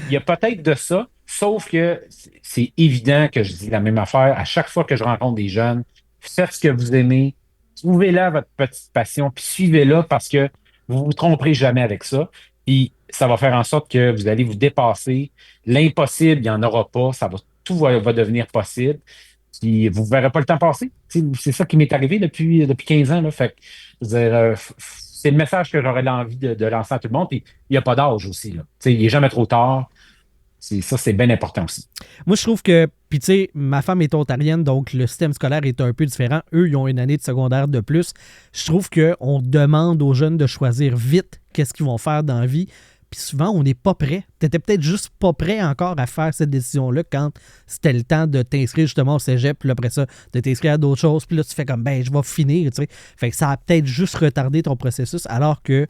il y a peut-être de ça. Sauf que c'est évident que je dis la même affaire à chaque fois que je rencontre des jeunes. Faites ce que vous aimez. Trouvez-là votre petite passion, puis suivez-la parce que vous vous tromperez jamais avec ça. Puis ça va faire en sorte que vous allez vous dépasser. L'impossible, il n'y en aura pas. Tout va devenir possible. Puis vous ne verrez pas le temps passer. Tu sais, c'est ça qui m'est arrivé depuis 15 ans. Là. Fait que, je veux dire, c'est le message que j'aurais l'envie de lancer à tout le monde. Puis il n'y a pas d'âge aussi. Là. Tu sais, il n'est jamais trop tard. C'est bien important aussi. Moi, je trouve que, puis tu sais, ma femme est ontarienne, donc le système scolaire est un peu différent. Eux, ils ont une année de secondaire de plus. Je trouve qu'on demande aux jeunes de choisir vite qu'est-ce qu'ils vont faire dans la vie. Puis souvent, on n'est pas prêt. Tu n'étais peut-être juste pas prêt encore à faire cette décision-là quand c'était le temps de t'inscrire justement au cégep, puis après ça, de t'inscrire à d'autres choses. Puis là, tu fais comme, ben, je vais finir, tu sais. Fait que ça a peut-être juste retardé ton processus, alors que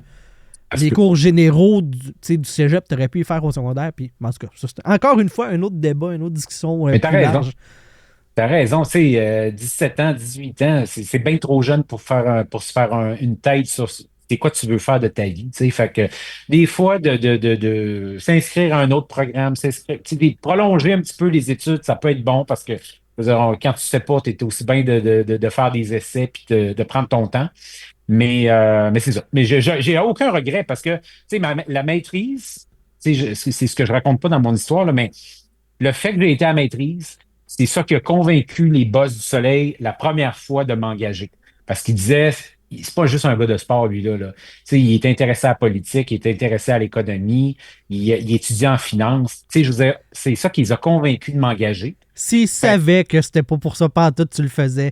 les cours généraux du cégep, tu aurais pu y faire au secondaire. Puis, en tout cas, ça, c'est encore une fois un autre débat, une autre discussion. Mais t'as raison. T'as raison. Tu sais, 17 ans, 18 ans, c'est bien trop jeune pour se faire une tête sur c'est quoi tu veux faire de ta vie. Tu sais, fait que des fois, de s'inscrire à un autre programme, prolonger un petit peu les études, ça peut être bon parce que quand tu sais pas, tu es aussi bien de faire des essais puis de prendre ton temps. Mais c'est ça. Mais j'ai aucun regret parce que, tu sais, la maîtrise, c'est ce que je raconte pas dans mon histoire, là, mais le fait que j'ai été à maîtrise, c'est ça qui a convaincu les boss du Soleil la première fois de m'engager. Parce qu'ils disaient, c'est pas juste un gars de sport, lui, là. Tu sais, il est intéressé à la politique, il est intéressé à l'économie, il étudie en finance. Tu sais, je veux dire, c'est ça qui les a convaincus de m'engager. S'ils savaient que c'était pas pour ça, pas en tout, tu le faisais.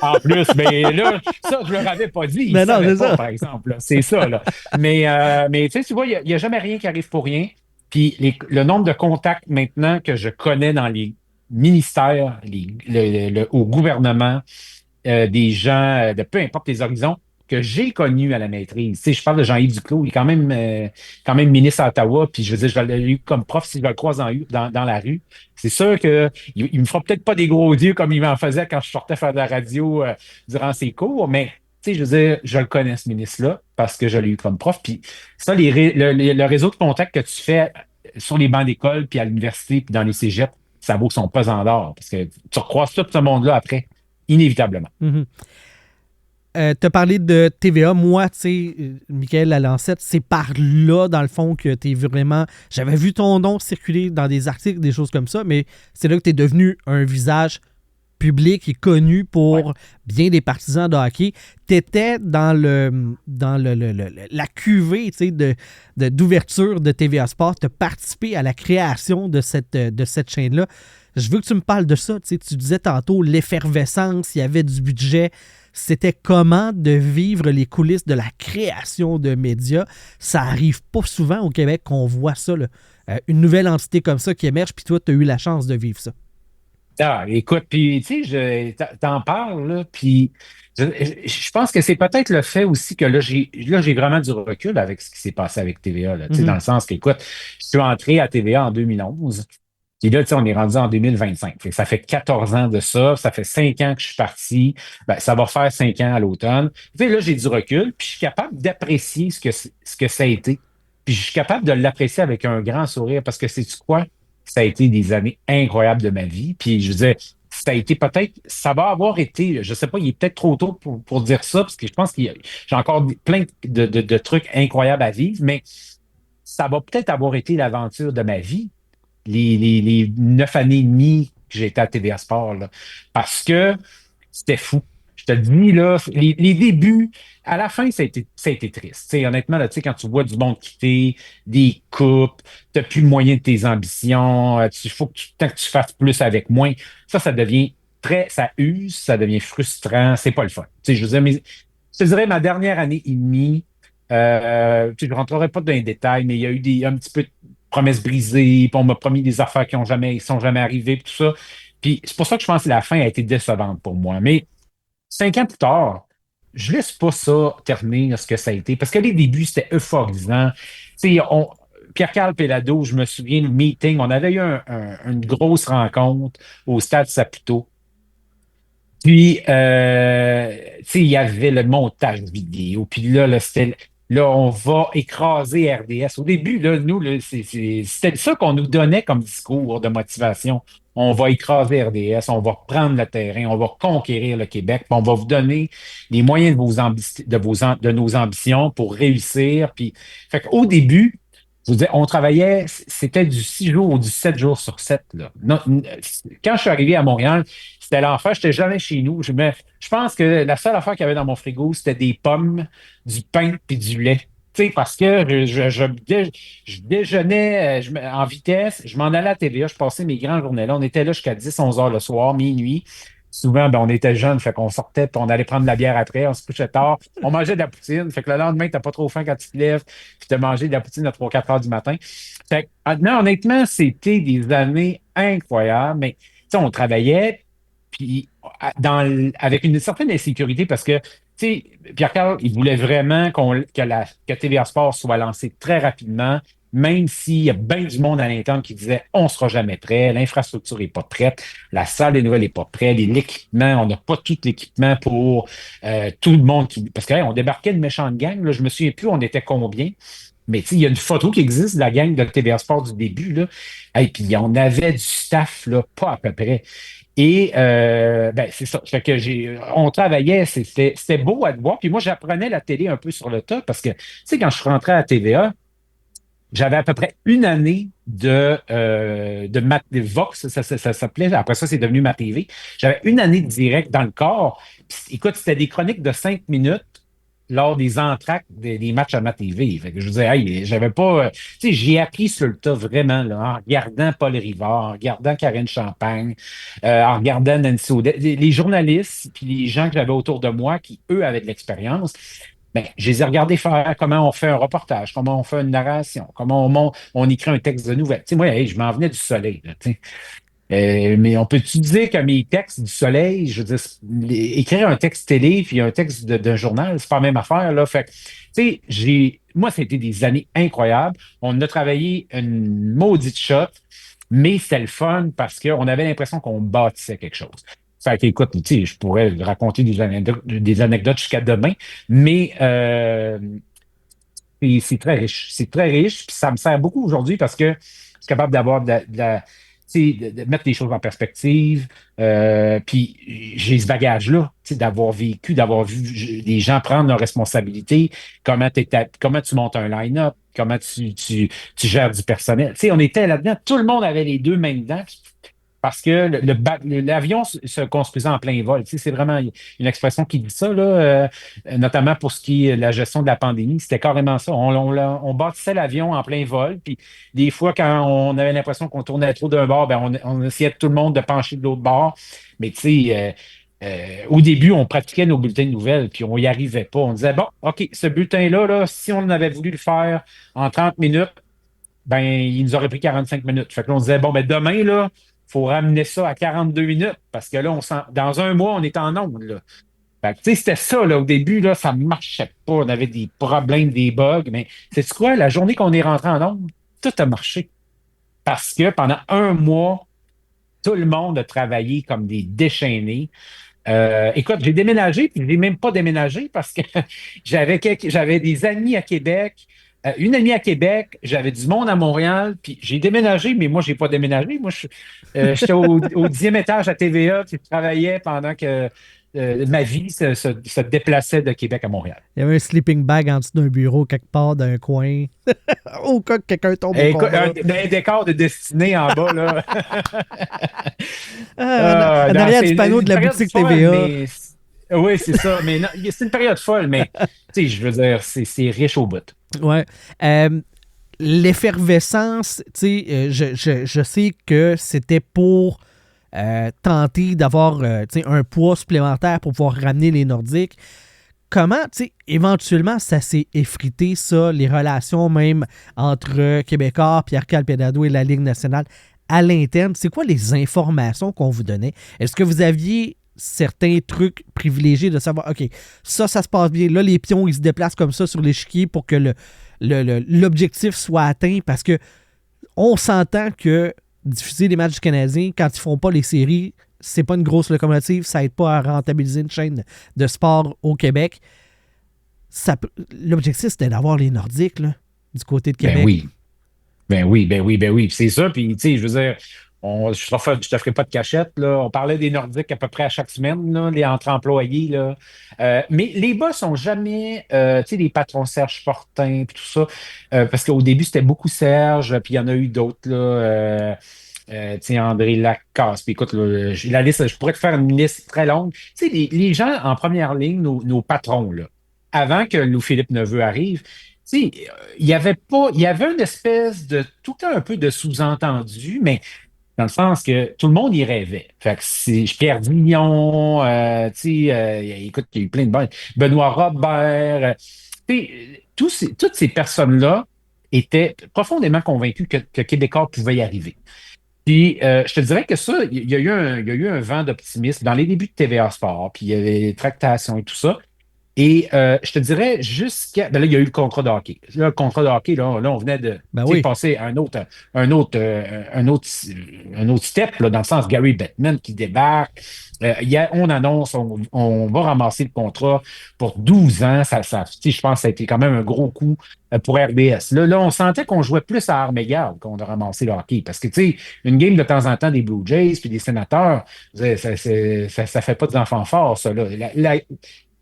En plus, mais là, ça, je leur avais pas dit. Mais non, c'est pas, ça. par exemple. Là. C'est ça, là. Mais tu vois, il n'y a jamais rien qui arrive pour rien. Puis le nombre de contacts maintenant que je connais dans les ministères, au gouvernement, des gens de peu importe les horizons, que j'ai connus à la maîtrise. Tu sais, je parle de Jean-Yves Duclos, il est quand même ministre à Ottawa, puis je veux dire, je l'ai eu comme prof si je le croise dans la rue. C'est sûr que il me fera peut-être pas des gros yeux comme il m'en faisait quand je sortais faire de la radio durant ses cours, mais tu sais, je veux dire, je le connais, ce ministre-là, parce que je l'ai eu comme prof. Puis ça, le réseau de contacts que tu fais sur les bancs d'école, puis à l'université, puis dans les cégeps, ça vaut son pesant d'or, parce que tu recroises tout ce monde-là après, inévitablement. Mm-hmm. Tu as parlé de TVA. Moi, tu sais, Michael Lalancette, c'est par là, dans le fond, que tu es vraiment... J'avais vu ton nom circuler dans des articles, des choses comme ça, mais c'est là que tu es devenu un visage public et connu pour bien des partisans de hockey. Tu étais dans la cuvée, tu sais, d'ouverture de TVA Sport. Tu as participé à la création de cette chaîne-là. Je veux que tu me parles de ça. Tu sais, tu disais tantôt l'effervescence, il y avait du budget. C'était comment de vivre les coulisses de la création de médias. Ça arrive pas souvent au Québec qu'on voit ça, là. Une nouvelle entité comme ça qui émerge, puis toi, tu as eu la chance de vivre ça. Ah, écoute, puis tu sais, t'en parles, là, puis je pense que c'est peut-être le fait aussi que là, j'ai vraiment du recul avec ce qui s'est passé avec TVA, là, tu sais, dans le sens qu'écoute, je suis entré à TVA en 2011, puis là, tu sais, on est rendu en 2025. Fait que ça fait 14 ans de ça, ça fait 5 ans que je suis parti, ben, ça va faire 5 ans à l'automne. Tu sais, là, j'ai du recul, puis je suis capable d'apprécier ce que ça a été. Puis je suis capable de l'apprécier avec un grand sourire parce que c'est quoi? Ça a été des années incroyables de ma vie. Puis je disais, ça a été peut-être, ça va avoir été, je sais pas, il est peut-être trop tôt pour dire ça, parce que je pense j'ai encore plein de trucs incroyables à vivre, mais ça va peut-être avoir été l'aventure de ma vie, les 9 années et demie que j'ai été à TVA Sport, là, parce que c'était fou. Je te le dis, là, les débuts, à la fin, ça a été triste. T'sais, honnêtement, là, quand tu vois du monde quitter, des coupes, tu n'as plus le moyen de tes ambitions, il faut tant que tu fasses plus avec moins. Ça devient ça use, ça devient frustrant, c'est pas le fun. Je veux dire, je te dirais, ma dernière année et demie, je ne rentrerai pas dans les détails, mais il y a eu un petit peu de promesses brisées, puis on m'a promis des affaires qui sont jamais arrivées, puis tout ça. Puis c'est pour ça que je pense que la fin a été décevante pour moi. Mais 5 ans plus tard, je laisse pas ça terminer ce que ça a été. Parce que les débuts, c'était euphorisant. Tu sais, Pierre-Carl Pellado, je me souviens, le meeting, on avait eu une grosse rencontre au Stade Saputo. Puis, tu sais, il y avait le montage vidéo. Puis là, c'était... Là, on va écraser RDS. Au début, là, nous, là, c'était ça qu'on nous donnait comme discours de motivation. On va écraser RDS, on va prendre le terrain, on va conquérir le Québec, puis on va vous donner les moyens de nos ambitions pour réussir. Puis, fait qu'au début, je vous dis, on travaillait, c'était du 6 jours ou du 7 jours sur 7. Là. Quand je suis arrivé à Montréal, c'était l'enfer, je n'étais jamais chez nous. Je pense que la seule affaire qu'il y avait dans mon frigo, c'était des pommes, du pain puis du lait. Tu sais, parce que je déjeunais en vitesse, je m'en allais à TVA, je passais mes grandes journées là. On était là jusqu'à 10, 11 heures le soir, minuit. Souvent, ben, on était jeunes, fait qu'on sortait, puis on allait prendre de la bière après, on se couchait tard, on mangeait de la poutine, fait que le lendemain, t'as pas trop faim quand tu te lèves, puis t'as mangé de la poutine à 3, 4 heures du matin. Fait que, non, honnêtement, c'était des années incroyables, mais tu sais, on travaillait, puis avec une certaine insécurité, parce que, tu sais, Pierre-Carl, il voulait vraiment que TVA Sport soit lancé très rapidement, même s'il y a bien du monde à l'interne qui disait on ne sera jamais prêt, l'infrastructure n'est pas prête, la salle des nouvelles n'est pas prête, l'équipement, on n'a pas tout l'équipement pour tout le monde Parce que on débarquait de méchante gang, là, je me souviens plus, on était combien. Mais il y a une photo qui existe de la gang de TVA Sport du début. Là. Et puis on avait du staff, là, pas à peu près. Et ben, c'est ça. Fait que on travaillait, c'était beau à te voir. Puis moi, j'apprenais la télé un peu sur le tas parce que, tu sais, quand je suis rentré à TVA, j'avais à peu près une année de Vox, ça s'appelait. Après ça, c'est devenu ma TV. J'avais une année de direct dans le corps. Puis, écoute, c'était des chroniques de 5 minutes lors des entractes des matchs à ma TV. Fait que je disais, hey, j'avais pas. Tu sais, j'ai appris sur le tas vraiment, là, en regardant Paul Rivard, en regardant Karine Champagne, en regardant Nancy Audet, les journalistes, puis les gens que j'avais autour de moi qui, eux, avaient de l'expérience. Ben, je les ai regardés faire comment on fait un reportage, comment on fait une narration, comment on écrit un texte de nouvelles. Tu sais, moi, hey, je m'en venais du soleil. Là, tu sais. Mais on peut-tu dire que mes textes du soleil, je veux dire, écrire un texte télé puis un texte d'un journal, c'est pas la même affaire, là. Fait que, tu sais, moi, c'était des années incroyables. On a travaillé une maudite shot, mais c'était le fun parce qu'on avait l'impression qu'on bâtissait quelque chose. Fait que, écoute, tu sais, je pourrais raconter des anecdotes jusqu'à demain, mais c'est très riche. C'est très riche, puis ça me sert beaucoup aujourd'hui parce que je suis capable d'avoir tu sais, de mettre les choses en perspective. Puis j'ai ce bagage-là, tu sais, d'avoir vécu, d'avoir vu des gens prendre leurs responsabilités, comment tu montes un line-up, comment tu gères du personnel. Tu sais, on était là-dedans, tout le monde avait les deux mains dedans. Parce que l'avion se construisait en plein vol. Tu sais, c'est vraiment une expression qui dit ça, là, notamment pour ce qui est de la gestion de la pandémie. C'était carrément ça. On bâtissait l'avion en plein vol. Puis des fois, quand on avait l'impression qu'on tournait trop d'un bord, ben on essayait tout le monde de pencher de l'autre bord. Mais tu sais, au début, on pratiquait nos bulletins de nouvelles, puis on n'y arrivait pas. On disait, bon, OK, ce bulletin-là, là, si on avait voulu le faire en 30 minutes, ben, il nous aurait pris 45 minutes. Fait que là, on disait, bon, ben demain, là, il faut ramener ça à 42 minutes parce que là, dans un mois, on est en onde, là. Fait que, tu sais, c'était ça, là, au début, là, ça ne marchait pas. On avait des problèmes, des bugs, mais c'est quoi? La journée qu'on est rentré en onde, tout a marché. Parce que pendant un mois, tout le monde a travaillé comme des déchaînés. Écoute, j'ai déménagé, puis je n'ai même pas déménagé parce que j'avais des amis à Québec, une amie à Québec, j'avais du monde à Montréal, puis j'ai déménagé, mais moi, je n'ai pas déménagé. Moi, j'étais au 10e étage à TVA, puis je travaillais pendant que ma vie se déplaçait de Québec à Montréal. Il y avait un sleeping bag en dessous d'un bureau quelque part, d'un coin. Au cas que quelqu'un tombe au Écoute, combat. un décor de destinée en bas, là. En arrière du panneau de la boutique TVA. Oui, c'est ça. Mais non, c'est une période folle, mais tu sais, je veux dire, c'est riche au bout. Ouais. L'effervescence, tu sais, je sais que c'était pour tenter d'avoir un poids supplémentaire pour pouvoir ramener les Nordiques. Comment, tu sais, éventuellement, ça s'est effrité, ça, les relations même entre Québécois, Pierre-Carl Péladeau et la Ligue nationale à l'interne? C'est quoi les informations qu'on vous donnait? Est-ce que vous aviez certains trucs privilégiés de savoir, OK, ça se passe bien. Là, les pions, ils se déplacent comme ça sur l'échiquier pour que l'objectif soit atteint parce que on s'entend que diffuser les matchs du Canadien, quand ils font pas les séries, c'est pas une grosse locomotive, ça aide pas à rentabiliser une chaîne de sport au Québec. L'objectif, c'était d'avoir les Nordiques, là, du côté de Québec. Ben oui. C'est ça, puis tu sais, je veux dire, je te ferai pas de cachette, là. On parlait des Nordiques à peu près à chaque semaine, là, les entre employés, là. Mais les boss sont jamais, tu sais, les patrons Serge Fortin, puis tout ça, parce qu'au début, c'était beaucoup Serge, puis il y en a eu d'autres, là. Tu sais, André Lacasse. Puis écoute, là, la liste, je pourrais te faire une liste très longue. Tu sais, les gens en première ligne, nos patrons, là, avant que Louis-Philippe Neveu arrive, tu sais, il y avait une espèce de, tout le temps un peu de sous-entendu, mais dans le sens que tout le monde y rêvait. Fait que c'est Pierre Dillon, tu sais, écoute, il y a eu plein de bonnes. Benoît Robert, tu sais, toutes ces personnes-là étaient profondément convaincus que Québécois pouvait y arriver. Puis, je te dirais que ça, il y a eu un vent d'optimisme dans les débuts de TVA Sport, puis il y avait des tractations et tout ça. Et je te dirais jusqu'à. Ben là, il y a eu le contrat de hockey. Là, le contrat de hockey, là on venait de passer à un autre step, là, dans le sens Gary Bettman qui débarque. On annonce, on va ramasser le contrat pour 12 ans. Je pense que ça a été quand même un gros coup pour RDS. Là, on sentait qu'on jouait plus à armes égales qu'on a ramassé le hockey. Parce que, tu sais, une game de temps en temps des Blue Jays puis des Sénateurs, ça fait pas des enfants forts, ça. Là.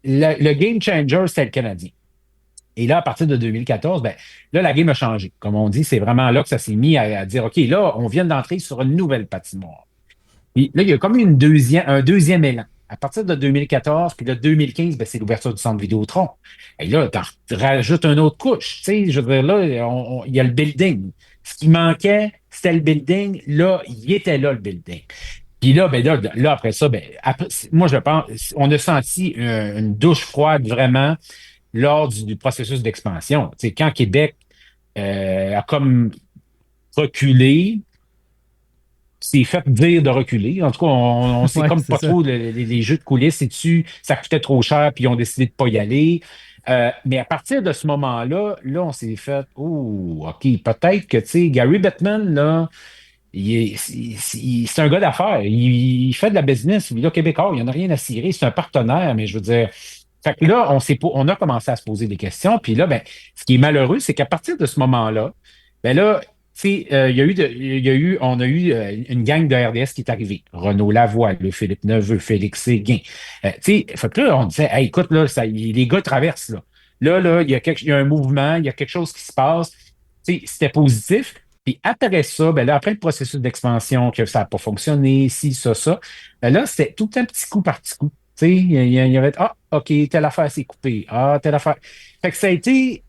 Le game changer, c'était le Canadien. Et là, à partir de 2014, ben, là, la game a changé. Comme on dit, c'est vraiment là que ça s'est mis à dire, OK, là, on vient d'entrer sur une nouvelle patinoire. Puis là, il y a comme un deuxième élan. À partir de 2014, puis là, 2015, ben, c'est l'ouverture du centre Vidéotron. Et là, tu rajoutes une autre couche. Tu sais, je veux dire, là, il y a le building. Ce qui manquait, c'était le building. Là, il était là, le building. Puis là, ben là, après ça, moi, je pense, on a senti une douche froide vraiment lors du processus d'expansion. Tu sais, quand Québec a comme reculé, s'est fait dire de reculer. En tout cas, on sait comme pas trop les jeux de coulisses et dessus, ça coûtait trop cher, puis ils ont décidé de pas y aller. Mais à partir de ce moment-là, on s'est fait, OK, peut-être que, tu sais, Gary Bettman, là, c'est un gars d'affaires. Il fait de la business. Il est québécois. Il n'y en a rien à cirer. C'est un partenaire, mais je veux dire. Fait que là, on a commencé à se poser des questions. Puis là, ben, ce qui est malheureux, c'est qu'à partir de ce moment-là, ben là, tu sais, on a eu une gang de RDS qui est arrivée. Renaud Lavoie, le Philippe Neveu, Félix Séguin. Tu sais, fait que là, on disait, hey, écoute, là, les gars traversent, là. Là, il y a un mouvement, il y a quelque chose qui se passe. Tu sais, c'était positif. Puis après ça, ben là, après le processus d'expansion, que ça n'a pas fonctionné, ci, ça, ben là, c'était tout un petit coup par petit coup. Tu sais, il y avait, ah, OK, telle affaire s'est coupée. Ah, telle affaire. Fait que ça a été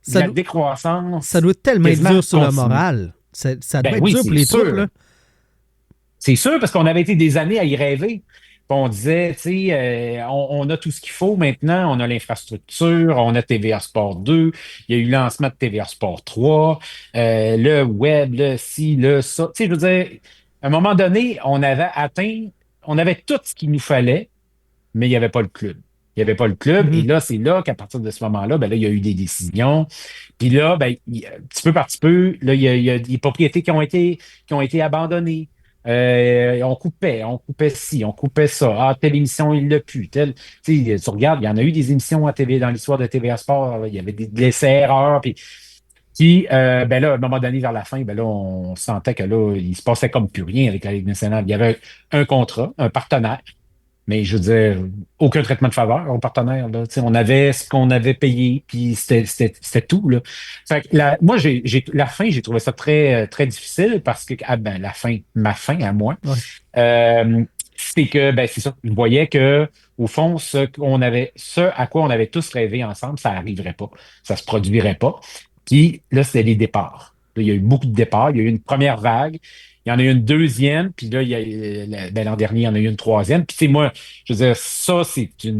de Ça, la doit- ça décroissance doit tellement être quasiment dur sur le continue. moral. Ça doit Ben être oui, dur pour c'est les troupes, sûr. là. C'est sûr, parce qu'on avait été des années à y rêver. Puis on disait, tu sais, on a tout ce qu'il faut maintenant. On a l'infrastructure, on a TVA Sport 2, il y a eu le lancement de TVA Sport 3, le web, le ci, le ça. Tu sais, je veux dire, à un moment donné, on avait tout ce qu'il nous fallait, mais il n'y avait pas le club. Il n'y avait pas le club. Et Mhm. là, c'est là qu'à partir de ce moment-là, ben là, il y a eu des décisions. Puis là, ben, petit peu par petit peu, là, il y a des propriétés qui ont été abandonnées. On coupait ci, on coupait ça. Ah, telle émission, il l'a pu. Tu sais, tu regardes, il y en a eu des émissions à TV dans l'histoire de TVA Sport. Là, il y avait des laissés-erreurs. Ben là, à un moment donné, vers la fin, ben là, on sentait que là, il se passait comme plus rien avec la Ligue nationale. Il y avait un contrat, un partenaire. Mais je veux dire, aucun traitement de faveur aux partenaires. Là. Tu sais, on avait ce qu'on avait payé, puis c'était tout. Là. Fait que moi, la fin, j'ai trouvé ça très difficile parce que la fin, ma fin à moi, Ouais. c'est que ben c'est ça. Je voyais que, au fond, ce à quoi on avait tous rêvé ensemble, ça n'arriverait pas. Ça se produirait pas. Puis là, c'était les départs. Là, il y a eu beaucoup de départs. Il y a eu une première vague. Il y en a eu une deuxième, puis là, l'an dernier, il y en a eu une troisième. Puis, tu sais, moi, je veux dire, ça, c'est tu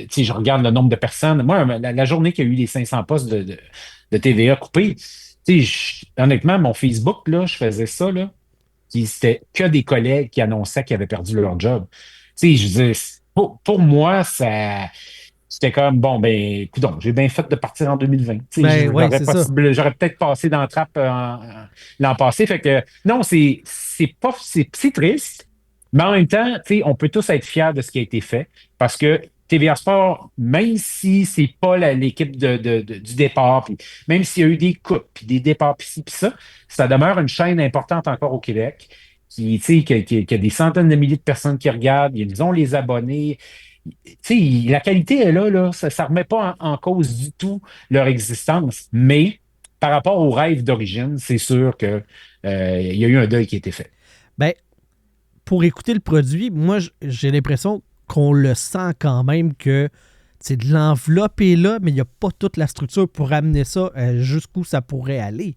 sais, je regarde le nombre de personnes. Moi, la journée qu'il y a eu les 500 postes de TVA coupés, tu sais, honnêtement, mon Facebook, là, je faisais ça, là, puis c'était que des collègues qui annonçaient qu'ils avaient perdu leur job. Tu sais, je veux dire, pour moi, c'était comme, bon, ben, écoute, j'ai bien fait de partir en 2020. Tu sais, Ben, ouais, c'est ça. j'aurais peut-être passé dans la trappe l'an passé. Fait que, non, c'est triste, mais en même temps, tu sais, on peut tous être fiers de ce qui a été fait parce que TVA Sport, même si c'est pas l'équipe du départ, puis même s'il y a eu des coupes, puis des départs, puis ci, puis ça demeure une chaîne importante encore au Québec qui, tu sais, qui a des centaines de milliers de personnes qui regardent, ils ont les abonnés. Tu sais, la qualité est là, ça ne remet pas en cause du tout leur existence, mais par rapport au rêve d'origine, c'est sûr que il y a eu un deuil qui a été fait. Ben, pour écouter le produit, moi, j'ai l'impression qu'on le sent quand même que c'est de l'enveloppe est là, mais il n'y a pas toute la structure pour amener ça jusqu'où ça pourrait aller,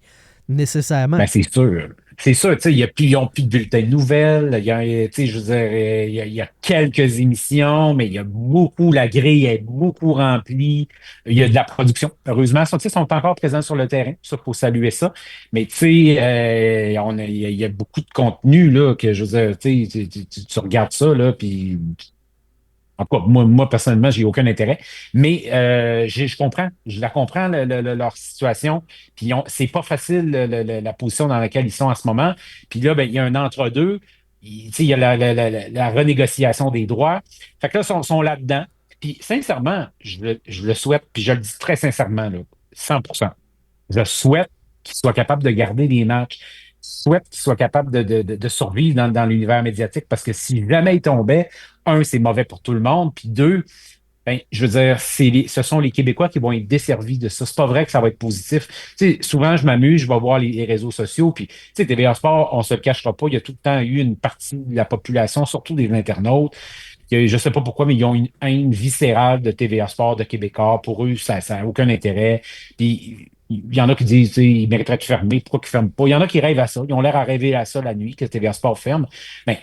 nécessairement. Ben, c'est sûr. C'est sûr, tu sais, ils n'ont plus de bulletins de nouvelles. Tu sais, je veux dire, il y a quelques émissions, mais il y a beaucoup, la grille est beaucoup remplie. Il y a de la production. Heureusement, tu sais, sont encore présents sur le terrain. Ça, faut saluer ça. Mais tu sais, il y a beaucoup de contenu, là, que je veux dire, tu regardes ça, là, puis en tout cas, moi personnellement, j'ai aucun intérêt. Mais je comprends, je la comprends, leur situation. Puis c'est pas facile la position dans laquelle ils sont en ce moment. Puis là, ben, il y a un entre-deux. Tu sais, il y a la renégociation des droits. Fait que là, ils sont là-dedans. Puis sincèrement, je le souhaite, puis je le dis très sincèrement, là, 100%. Je souhaite qu'ils soient capables de garder les matchs. Je souhaite qu'ils soient capables de survivre dans l'univers médiatique parce que si jamais ils tombaient, un, c'est mauvais pour tout le monde, puis deux, ben, je veux dire, ce sont les Québécois qui vont être desservis de ça. C'est pas vrai que ça va être positif. Tu sais, souvent, je m'amuse, je vais voir les réseaux sociaux, puis, tu sais, TVA Sport, on se le cachera pas, il y a tout le temps eu une partie de la population, surtout des internautes, je sais pas pourquoi, mais ils ont une haine viscérale de TVA Sport, de Québécois. Pour eux, ça n'a aucun intérêt. Puis, il y en a qui disent, tu sais, ils mériteraient de fermer, pourquoi qu'ils ne ferment pas? Il y en a qui rêvent à ça. Ils ont l'air à rêver à ça la nuit, que TVA Sport ferme. Mais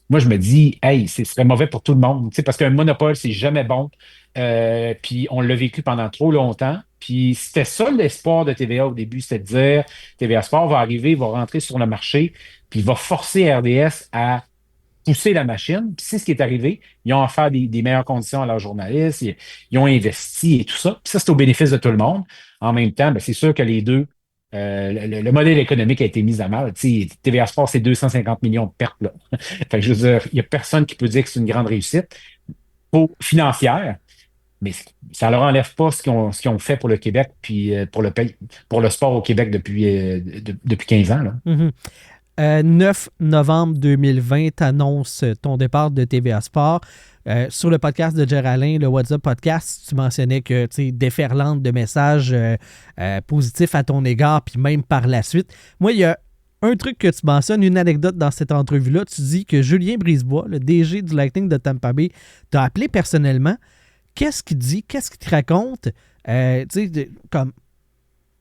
moi, je me dis, hey, ce serait mauvais pour tout le monde. Tu sais, parce qu'un monopole, c'est jamais bon. Puis on l'a vécu pendant trop longtemps. Puis c'était ça l'espoir de TVA au début, c'était de dire TVA Sport va arriver, va rentrer sur le marché, puis il va forcer RDS à pousser la machine. Puis c'est ce qui est arrivé. Ils ont offert des meilleures conditions à leurs journalistes. Ils ont investi et tout ça. Puis ça, c'est au bénéfice de tout le monde. En même temps, ben, c'est sûr que les deux, le modèle économique a été mis à mal. Tu sais, TVA Sport, c'est 250 millions de pertes, là. Fait que je veux dire, il n'y a personne qui peut dire que c'est une grande réussite financière, mais ça ne leur enlève pas ce qu'ils ont fait pour le Québec puis pour le sport au Québec depuis 15 ans, là. Mhm. 9 novembre 2020, tu annonces ton départ de TVA Sport. Sur le podcast de Géraldin, le WhatsApp podcast, tu mentionnais que tu sais, déferlante de messages positifs à ton égard, puis même par la suite. Moi, il y a un truc que tu mentionnes, une anecdote dans cette entrevue-là. Tu dis que Julien Brisebois, le DG du Lightning de Tampa Bay, t'a appelé personnellement. Qu'est-ce qu'il dit? Qu'est-ce qu'il te raconte? Tu sais, comme.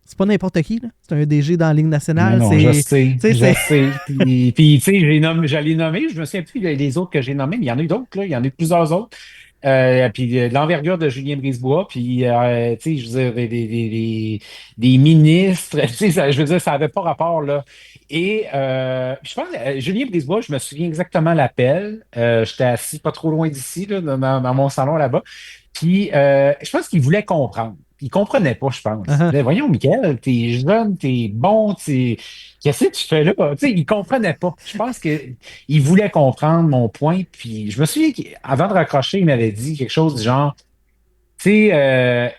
C'est pas n'importe qui, là. C'est un DG dans la Ligue nationale. Non, c'est, je sais. tu sais, c'est- Puis, tu sais, j'allais nommer, je me souviens plus les autres que j'ai nommés, mais il y en a eu d'autres, là. Il y en a eu plusieurs autres. Puis de l'envergure de Julien Brisebois, puis, tu sais, je veux dire, des ministres, tu sais, je veux dire, ça n'avait pas rapport, là. Et je pense, Julien Brisebois, je me souviens exactement l'appel. J'étais assis pas trop loin d'ici, là, dans mon salon là-bas. Puis, je pense qu'il voulait comprendre. Il comprenait pas, je pense. Uh-huh. Il disait, voyons, Michael, t'es jeune, t'es bon, qu'est-ce que tu fais là? Tu sais, il comprenait pas. Je pense qu'il voulait comprendre mon point. Puis, je me souviens qu'avant de raccrocher, il m'avait dit quelque chose du genre, tu sais,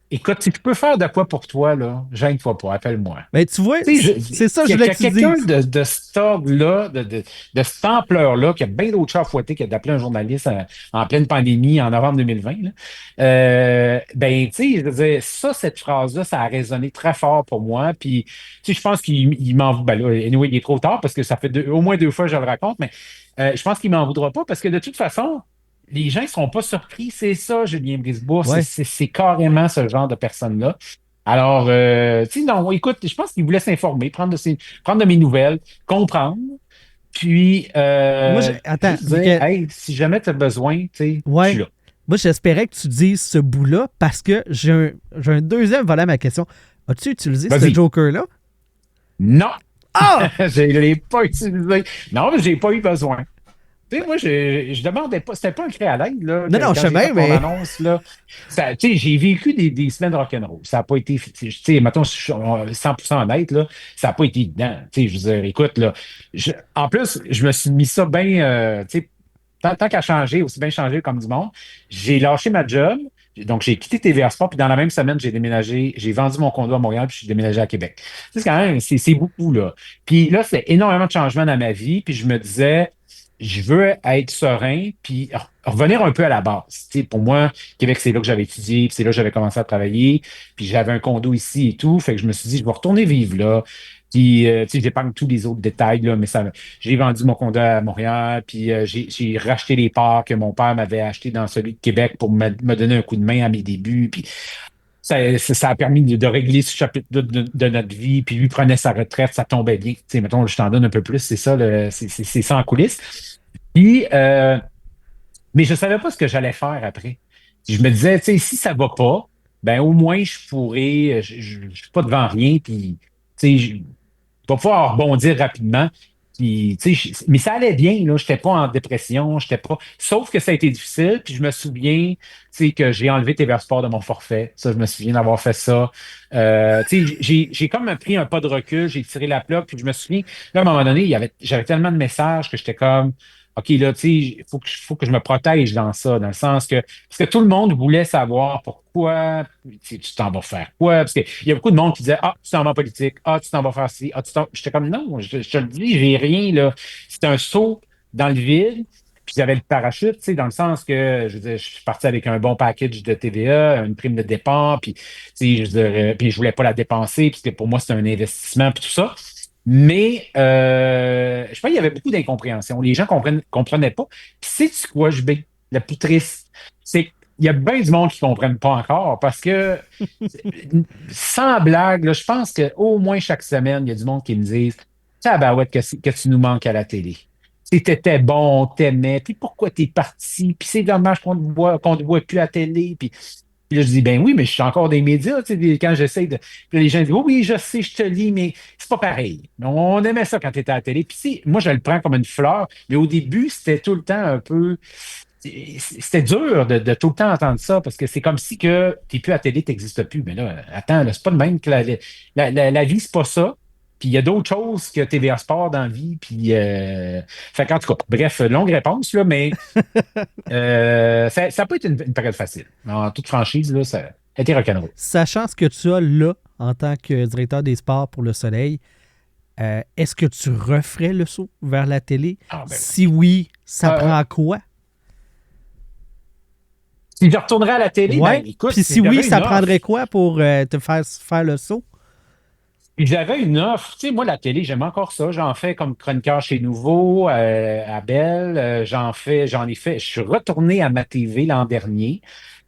écoute, si tu peux faire de quoi pour toi, là, gêne-toi pas, appelle-moi. Ben, tu vois, Tu sais, c'est ça, il je y a voulais que tu quelqu'un dises. de cet ordre-là, de cette ampleur-là, qui a bien d'autres chats à fouetter que d'appeler un journaliste en pleine pandémie en novembre 2020. Là. Ben, tu sais, je veux dire, cette phrase-là, ça a résonné très fort pour moi. Puis, tu sais, je pense qu'il m'en... Ben là, anyway, il est trop tard parce que ça fait au moins 2 fois que je le raconte, mais je pense qu'il m'en voudra pas parce que de toute façon, les gens ne seront pas surpris. C'est ça, Julien Brisebois. Ouais. C'est carrément ce genre de personne-là. Alors, tu sais, non, écoute, je pense qu'il voulait s'informer, prendre de mes nouvelles, comprendre, puis Moi, attends, juste dire, Michael, hey, si jamais tu as besoin, tu sais, je ouais. suis là. Moi, j'espérais que tu dises ce bout-là parce que j'ai un deuxième volet à ma question. As-tu utilisé ce Vas-y. Joker-là? Non, Ah! je ne l'ai pas utilisé. Non, mais j'ai pas eu besoin. Tu sais, moi, je demandais pas, c'était pas un cri à l'aide, là. Non, non, quand je sais j'ai bien, fait mon mais- annonce, là. Tu sais, j'ai vécu des semaines rock'n'roll. Ça n'a pas été, tu sais, mettons, je suis 100% honnête, là, ça n'a pas été évident. Tu sais, je veux dire, écoute, là, en plus, je me suis mis ça bien, tu sais, tant qu'à changer, aussi bien changer comme du monde, j'ai lâché ma job. Donc, j'ai quitté TVA Sport, puis dans la même semaine, j'ai déménagé, j'ai vendu mon condo à Montréal, puis je suis déménagé à Québec. C'est quand même, c'est beaucoup, là. Puis là, c'est énormément de changements dans ma vie, puis je me disais, je veux être serein, puis revenir un peu à la base. Tu sais, pour moi, Québec, c'est là que j'avais étudié, puis c'est là que j'avais commencé à travailler, puis j'avais un condo ici et tout. Fait que je me suis dit, je vais retourner vivre là. Puis, tu sais, j'épargne tous les autres détails, là, mais j'ai vendu mon condo à Montréal, puis j'ai racheté les parts que mon père m'avait acheté dans celui de Québec pour me donner un coup de main à mes débuts. Puis, ça a permis de régler ce chapitre de notre vie. Puis lui prenait sa retraite, ça tombait bien. Tu sais, mettons, je t'en donne un peu plus, c'est ça, c'est ça en coulisses. Puis, mais je savais pas ce que j'allais faire après. Je me disais, tu sais, si ça va pas, ben au moins je pourrais, je suis pas devant rien, puis tu sais, je vais pouvoir rebondir rapidement. Puis, tu sais, mais ça allait bien, là. J'étais pas en dépression, j'étais pas. Sauf que ça a été difficile. Puis je me souviens, tu sais, que j'ai enlevé TVA Sport de mon forfait. Ça, je me souviens d'avoir fait ça. Tu sais, j'ai comme pris un pas de recul, j'ai tiré la plug, puis je me souviens, là, à un moment donné, j'avais tellement de messages que j'étais comme OK, là, tu sais, faut que je me protège dans ça, dans le sens que, parce que tout le monde voulait savoir pourquoi, tu t'en vas faire quoi, parce qu'il y a beaucoup de monde qui disait, ah, tu t'en vas en politique, ah, tu t'en vas faire ci, ah, j'étais comme, non, je te le dis, j'ai rien, là. C'était un saut dans le vide, puis j'avais le parachute, tu sais, dans le sens que, je veux dire, je suis parti avec un bon package de TVA, une prime de départ, puis, tu sais, je veux dire, puis je voulais pas la dépenser, puisque pour moi, c'était un investissement, puis tout ça. Mais je pense qu'il y avait beaucoup d'incompréhension. Les gens comprenaient pas. Puis sais-tu quoi, le plus triste, c'est qu'il y a bien du monde qui ne comprennent pas encore parce que, sans blague, là, je pense qu'au moins chaque semaine, il y a du monde qui me disent tabarouette que tu nous manques à la télé. T'étais bon, t'aimais, puis pourquoi t'es parti, puis c'est dommage qu'on ne voit plus à la télé, puis là, je dis, ben oui, mais je suis encore des médias, tu sais, quand j'essaie de... Puis là, les gens disent, oui, oui, je sais, je te lis, mais c'est pas pareil. On aimait ça quand tu étais à la télé. Puis moi, je le prends comme une fleur, mais au début, c'était tout le temps un peu... C'était dur de tout le temps entendre ça, parce que c'est comme si que t'es plus à la télé, t'existes plus. Mais là, attends, là, c'est pas le même que la vie, c'est pas ça. Puis il y a d'autres choses que TVA Sport dans la vie. Puis, fait qu'en tout cas, bref, longue réponse, là, mais ça peut être une période facile. En toute franchise, là, ça a été rock'n'roll. Sachant ce que tu as là, en tant que directeur des sports pour le Soleil, Est-ce que tu referais le saut vers la télé? Ah, ben, Si oui, ça prend quoi? si je retournerais à la télé, Ouais. ben, écoute, Puis si j'avais oui, une ça offre. prendrait quoi pour te faire le saut? Puis j'avais une offre. Tu sais, moi, la télé, j'aime encore ça. J'en fais comme chroniqueur chez Nouveau, à Belle. J'en ai fait. Je suis retourné à ma TV l'an dernier.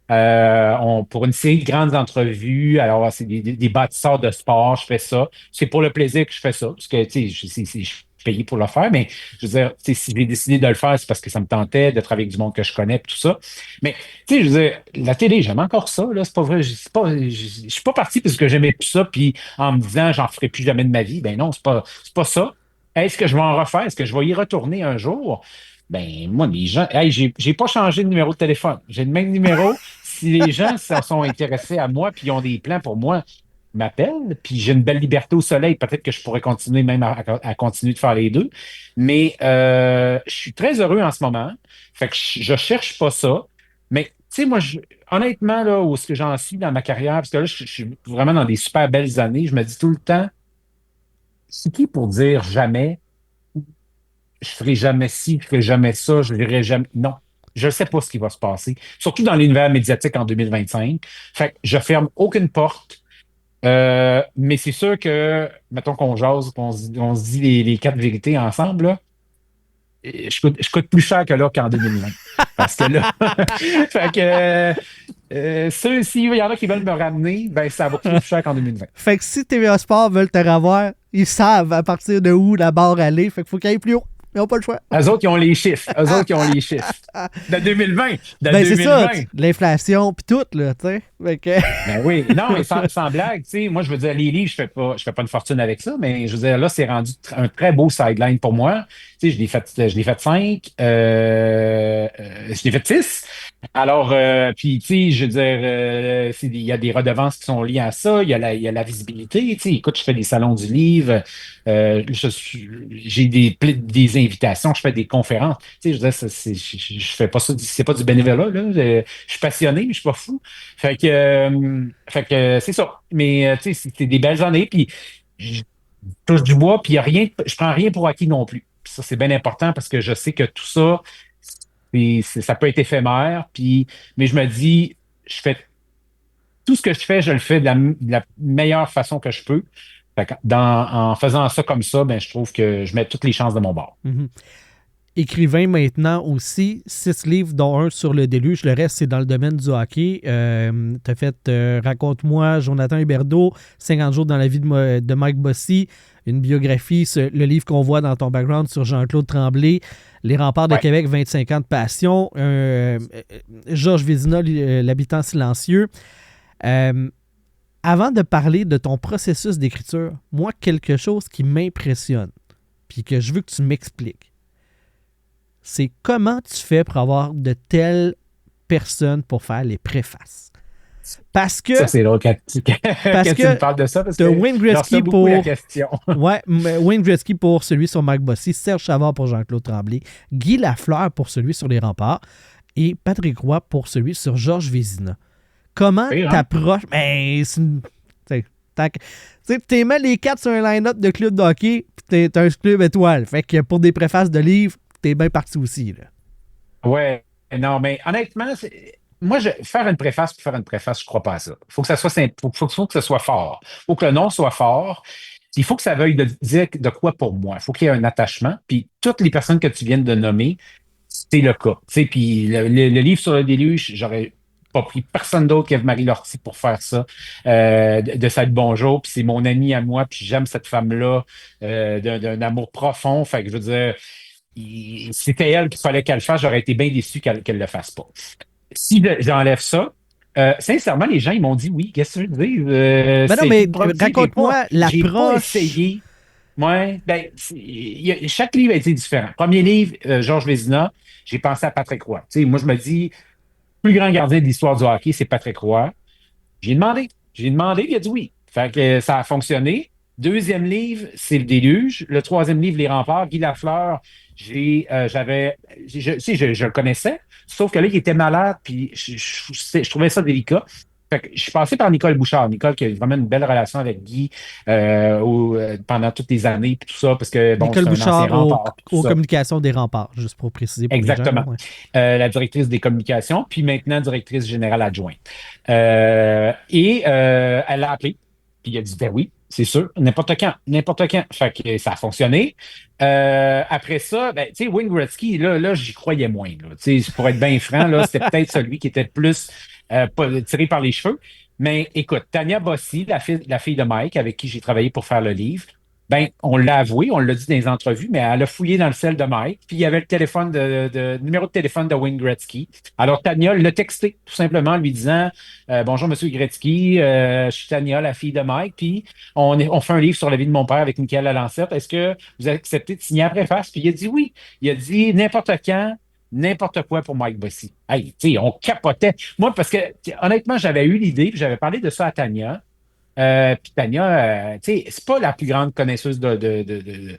Pour une série de grandes entrevues. Alors, c'est des bâtisseurs de sport, je fais ça. C'est pour le plaisir que je fais ça, parce que, tu sais, je suis payé pour le faire, mais je veux dire, tu sais, si j'ai décidé de le faire, c'est parce que ça me tentait d'être avec du monde que je connais, puis tout ça. Mais, tu sais, je veux dire, la télé, j'aime encore ça, là, c'est pas vrai, je suis pas parti parce que j'aimais plus ça, puis en me disant, j'en ferai plus jamais de ma vie. Ben non, c'est pas ça. Est-ce que je vais en refaire? Est-ce que je vais y retourner un jour? Ben, moi, les gens, hey, j'ai pas changé de numéro de téléphone. J'ai le même numéro. Si les gens se sont intéressés à moi puis ils ont des plans pour moi, ils m'appellent. Puis j'ai une belle liberté au soleil. Peut-être que je pourrais continuer même à continuer de faire les deux. Mais je suis très heureux en ce moment. Fait que je cherche pas ça. Mais tu sais, moi, honnêtement, là, où est-ce que j'en suis dans ma carrière, parce que là, je suis vraiment dans des super belles années, je me dis tout le temps, c'est qui pour dire jamais? Je ferai jamais ci, je ferai jamais ça, je verrai jamais. Non, je ne sais pas ce qui va se passer, surtout dans l'univers médiatique en 2025. Fait que je ferme aucune porte. Mais c'est sûr que, mettons qu'on jase, qu'on se dit les quatre vérités ensemble, là, je coûte plus cher que là qu'en 2020. Parce que là, fait que s'il y en a qui veulent me ramener, ben ça va coûter plus cher qu'en 2020. Fait que si TVA Sport veulent te revoir, ils savent à partir de où la barre aller. Fait qu'il faut qu'ils aillent plus haut. Ils n'ont pas le choix. Eux autres, ils ont les chiffres. Eux autres, ils ont les chiffres. De 2020. De Ben, c'est 2020. ça, l'inflation pis tout, là, tu sais. Fait que... Ben oui, non, mais sans blague, tu sais, moi, je veux dire, les livres, je fais pas une fortune avec ça, mais je veux dire, là, c'est rendu un très beau sideline pour moi. Tu sais, je l'ai fait 5, je l'ai fait 6. Alors, puis, tu sais, je veux dire, il y a des redevances qui sont liées à ça, il y a la visibilité, tu sais, écoute, je fais des salons du livre, j'ai des invitations, je fais des conférences, tu sais, je veux dire, je fais pas ça, c'est pas du bénévolat, là, je suis passionné, mais je suis pas fou. Fait que c'est ça. Mais tu sais, c'était des belles années, puis je touche du bois, puis il y a rien, je prends rien pour acquis non plus. Puis ça, c'est bien important parce que je sais que tout ça, ça peut être éphémère, mais je me dis, je fais tout ce que je fais, je le fais de la meilleure façon que je peux. Fait que en faisant ça comme ça, ben, je trouve que je mets toutes les chances de mon bord. Mhm. Écrivain maintenant aussi, 6 livres, dont un sur le déluge. Le reste, c'est dans le domaine du hockey. Tu as fait Raconte-moi, Jonathan Huberdeau, 50 jours dans la vie de Mike Bossy, une biographie, le livre qu'on voit dans ton background sur Jean-Claude Tremblay, Les remparts de Québec, 25 ans de passion, Georges Vézina, L'habitant silencieux. Avant de parler de ton processus d'écriture, moi, quelque chose qui m'impressionne, puis que je veux que tu m'expliques, c'est comment tu fais pour avoir de telles personnes pour faire les préfaces. Parce que... Ça, c'est drôle quand tu me parles de ça, parce que Wayne Gretzky pour... la question. Ouais, Wayne Gretzky pour celui sur Mike Bossy, Serge Savard pour Jean-Claude Tremblay, Guy Lafleur pour celui sur Les Remparts et Patrick Roy pour celui sur Georges Vézina. Comment t'approches... Ben, c'est une... Tu sais, t'es mis les 4 sur un line-up de club de hockey, puis t'es un club étoile. Fait que pour des préfaces de livres, t'es bien parti aussi, là. Ouais, non, mais honnêtement, moi, faire une préface, je crois pas à ça. Il faut que ça soit simple, faut que ça soit fort. Il faut que le nom soit fort. Il faut que ça veuille dire de quoi pour moi. Il faut qu'il y ait un attachement. Puis toutes les personnes que tu viens de nommer, c'est le cas. Tu sais, puis le livre sur le déluge, j'aurais pas pris personne d'autre qu'Ève-Marie Lortie pour faire ça, de Salut Bonjour. Puis c'est mon ami à moi, puis j'aime cette femme-là d'un amour profond. Fait que je veux dire, c'était elle qu'il fallait qu'elle le fasse, j'aurais été bien déçu qu'elle le fasse pas. Si j'enlève ça, sincèrement, les gens, ils m'ont dit oui. Qu'est-ce que tu veux dire? Ben non, mais raconte-moi l'approche. J'ai pas essayé. Ouais, ben, chaque livre a été différent. Premier livre, Georges Vézina, j'ai pensé à Patrick Roy. Tu sais, moi, je me dis, le plus grand gardien de l'histoire du hockey, c'est Patrick Roy. J'ai demandé, il a dit oui. Fait que ça a fonctionné. Deuxième livre, c'est Le Déluge. Le troisième livre, Les Remparts. Guy Lafleur, je le connaissais, sauf que là, il était malade, puis je trouvais ça délicat. Fait que je suis passé par Nicole Bouchard. Nicole qui a vraiment une belle relation avec Guy pendant toutes les années, puis tout ça, parce que, bon, Nicole c'est un ancien Bouchard rempart. Puis tout aux ça. communications des remparts, juste pour préciser pour les gens. Exactement. Ouais. La directrice des communications, puis maintenant directrice générale adjointe. Elle l'a appelé, puis il a dit, ben oui, c'est sûr, n'importe quand, n'importe quand. Fait que ça a fonctionné. Après ça, ben, tu sais, Wayne Gretzky, là, j'y croyais moins. Là. Tu sais, pour être bien franc, là, c'était peut-être celui qui était plus tiré par les cheveux. Mais écoute, Tania Bossy, la fille de Mike, avec qui j'ai travaillé pour faire le livre, ben, on l'a avoué, on l'a dit dans les entrevues, mais elle a fouillé dans le cell de Mike, puis il y avait le téléphone numéro de téléphone de Wayne Gretzky. Alors, Tania l'a texté, tout simplement, en lui disant Bonjour, Monsieur Gretzky, je suis Tania, la fille de Mike, puis on fait un livre sur la vie de mon père avec Michael Lalancette. Est-ce que vous avez accepté de signer la préface? Puis il a dit oui. Il a dit n'importe quand, n'importe quoi pour Mike Bossy. Hey, tu sais, on capotait. Moi, parce que, honnêtement, j'avais eu l'idée, puis j'avais parlé de ça à Tania. Puis Tania, tu sais, c'est pas la plus grande connaisseuse de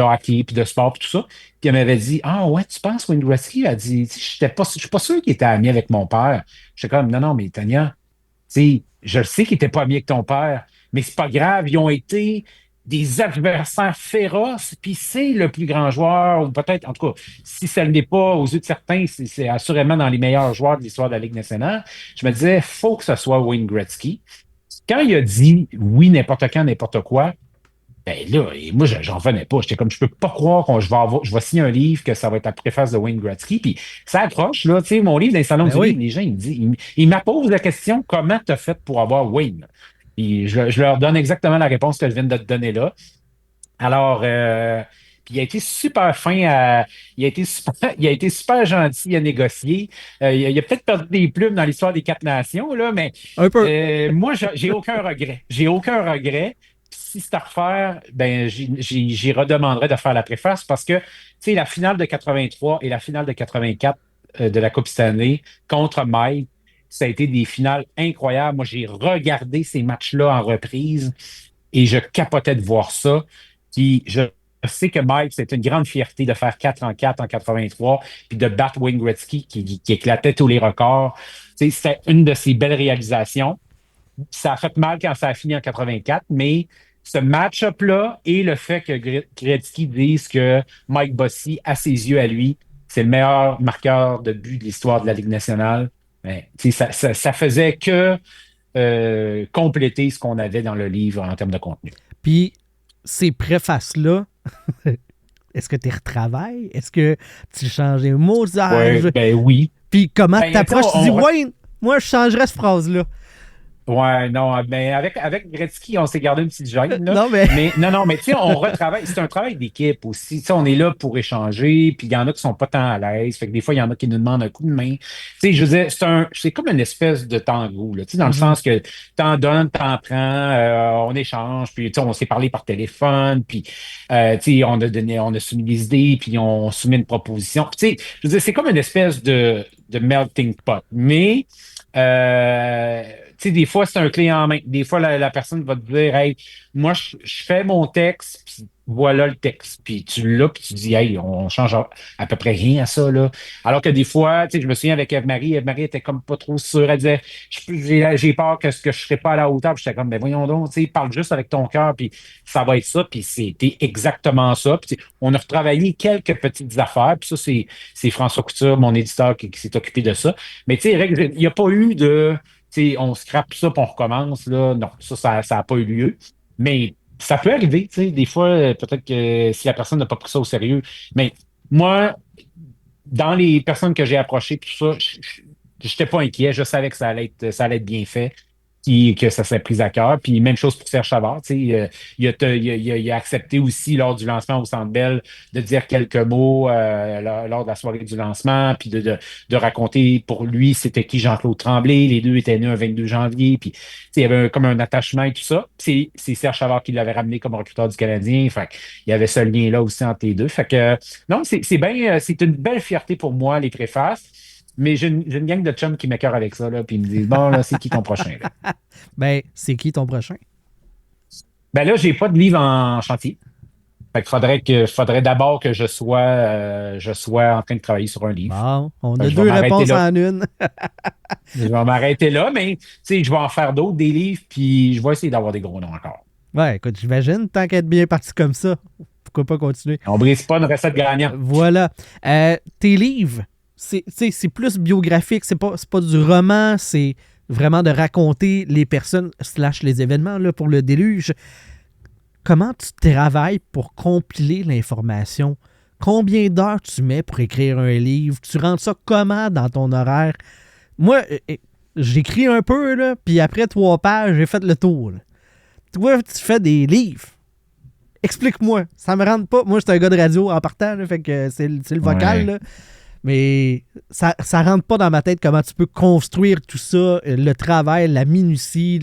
hockey puis de sport puis tout ça. Puis elle m'avait dit, ah ouais, tu penses Wayne Gretzky? Elle a dit, je suis pas sûr qu'il était ami avec mon père. J'étais comme, non, mais Tania, tu sais, je le sais qu'il était pas ami avec ton père, mais c'est pas grave, ils ont été des adversaires féroces, puis c'est le plus grand joueur, ou peut-être, en tout cas, si ça ne l'est pas aux yeux de certains, c'est assurément dans les meilleurs joueurs de l'histoire de la Ligue nationale. Je me disais, faut que ce soit Wayne Gretzky. Quand il a dit oui, n'importe quand, n'importe quoi, ben là, et moi, j'en revenais pas. J'étais comme, je peux pas croire je vais signer un livre, que ça va être la préface de Wayne Gretzky. Puis ça accroche, là, tu sais, mon livre dans les salons du livre, les gens, ils m'apposent la question, comment tu as fait pour avoir Wayne? Puis je leur donne exactement la réponse que je viens de te donner là. Alors, puis il a été super fin il a été super gentil à négocier. Il a peut-être perdu des plumes dans l'histoire des Quatre Nations, là, mais Un peu. moi, j'ai aucun regret. J'ai aucun regret. Si c'est à refaire, ben, j'y redemanderais de faire la préface parce que, tu sais, la finale de 83 et la finale de 84 de la Coupe Stanley contre Mike, ça a été des finales incroyables. Moi, j'ai regardé ces matchs-là en reprise et je capotais de voir ça. Puis je sais que Mike, c'était une grande fierté de faire 4 en 4 en 83, puis de battre Wayne Gretzky qui éclatait tous les records. Tu sais, c'était une de ses belles réalisations. Ça a fait mal quand ça a fini en 84, mais ce match-up-là et le fait que Gretzky dise que Mike Bossy, à ses yeux à lui, c'est le meilleur marqueur de but de l'histoire de la Ligue nationale, ben, ça faisait que compléter ce qu'on avait dans le livre en termes de contenu. Puis, ces préfaces-là, est-ce que tu retravailles? Est-ce que tu changes les mots? Ouais, ben oui. Puis, comment tu t'approches? Tu dis, ouais, moi, je changerais cette phrase-là. Ouais, non, mais avec Gretzky, on s'est gardé une petite gêne, là. Non, mais Non, mais tu sais, on retravaille. C'est un travail d'équipe aussi. Tu sais, on est là pour échanger, puis il y en a qui sont pas tant à l'aise. Fait que des fois, il y en a qui nous demandent un coup de main. Tu sais, je veux dire, c'est comme une espèce de tango, là. Tu sais, dans le sens que t'en donnes, t'en prends, on échange, puis tu sais, on s'est parlé par téléphone, puis tu sais, on a soumis des idées, puis on soumet une proposition. Puis, tu sais, je veux dire, c'est comme une espèce de melting pot. Mais tu sais, des fois, c'est un clé en main. Des fois, la personne va te dire, hey, moi, je fais mon texte, puis voilà le texte. Puis tu l'as, puis tu dis, hey, on change à peu près rien à ça, là. Alors que des fois, tu sais, je me souviens avec Eve-Marie était comme pas trop sûre. Elle disait, j'ai peur que je serai pas à la hauteur. Puis j'étais comme, ben voyons donc, tu sais, parle juste avec ton cœur, puis ça va être ça. Puis c'était exactement ça. Puis on a retravaillé quelques petites affaires. Puis ça, c'est François Couture, mon éditeur, qui s'est occupé de ça. Mais tu sais, il n'y a pas eu de... T'sais, on scrape ça puis on recommence. Là. Non, ça n'a pas eu lieu. Mais ça peut arriver. Des fois, peut-être que si la personne n'a pas pris ça au sérieux. Mais moi, dans les personnes que j'ai approchées, tout ça, je n'étais pas inquiet. Je savais que ça allait être bien fait. Que ça serait pris à cœur. Puis même chose pour Serge Savard. Il a accepté aussi lors du lancement au Centre Bell de dire quelques mots lors de la soirée du lancement, puis de raconter pour lui c'était qui Jean-Claude Tremblay. Les deux étaient nés un 22 janvier. Puis il y avait comme un attachement et tout ça. C'est Serge Savard qui l'avait ramené comme recruteur du Canadien. Fait il y avait ce lien-là aussi entre les deux. Fait que non, c'est une belle fierté pour moi, les préfaces. Mais j'ai une gang de chums qui m'écœurent avec ça, là, puis ils me disent, bon, là, c'est qui ton prochain? Là? Ben, c'est qui ton prochain? Ben là, j'ai pas de livre en chantier. Fait faudrait d'abord que je sois en train de travailler sur un livre. Bon, on Fait a que je vais deux m'arrêter réponses là. en une. Je vais m'arrêter là, mais tu sais, je vais en faire d'autres, des livres, puis je vais essayer d'avoir des gros noms encore. Ouais, écoute, j'imagine, tant qu'être bien parti comme ça, pourquoi pas continuer? On brise pas une recette gagnante. Voilà. Tes livres, c'est plus biographique, c'est pas du roman, c'est vraiment de raconter les personnes / les événements là, pour le déluge. Comment tu travailles pour compiler l'information? Combien d'heures tu mets pour écrire un livre? Tu rentres ça comment dans ton horaire? Moi, j'écris un peu, là, puis après 3 pages, j'ai fait le tour. Là. Toi, tu fais des livres. Explique-moi. Ça me rentre pas. Moi, je suis un gars de radio en partant, là, fait que c'est le vocal. Ouais. Là. Mais ça rentre pas dans ma tête comment tu peux construire tout ça, le travail, la minutie,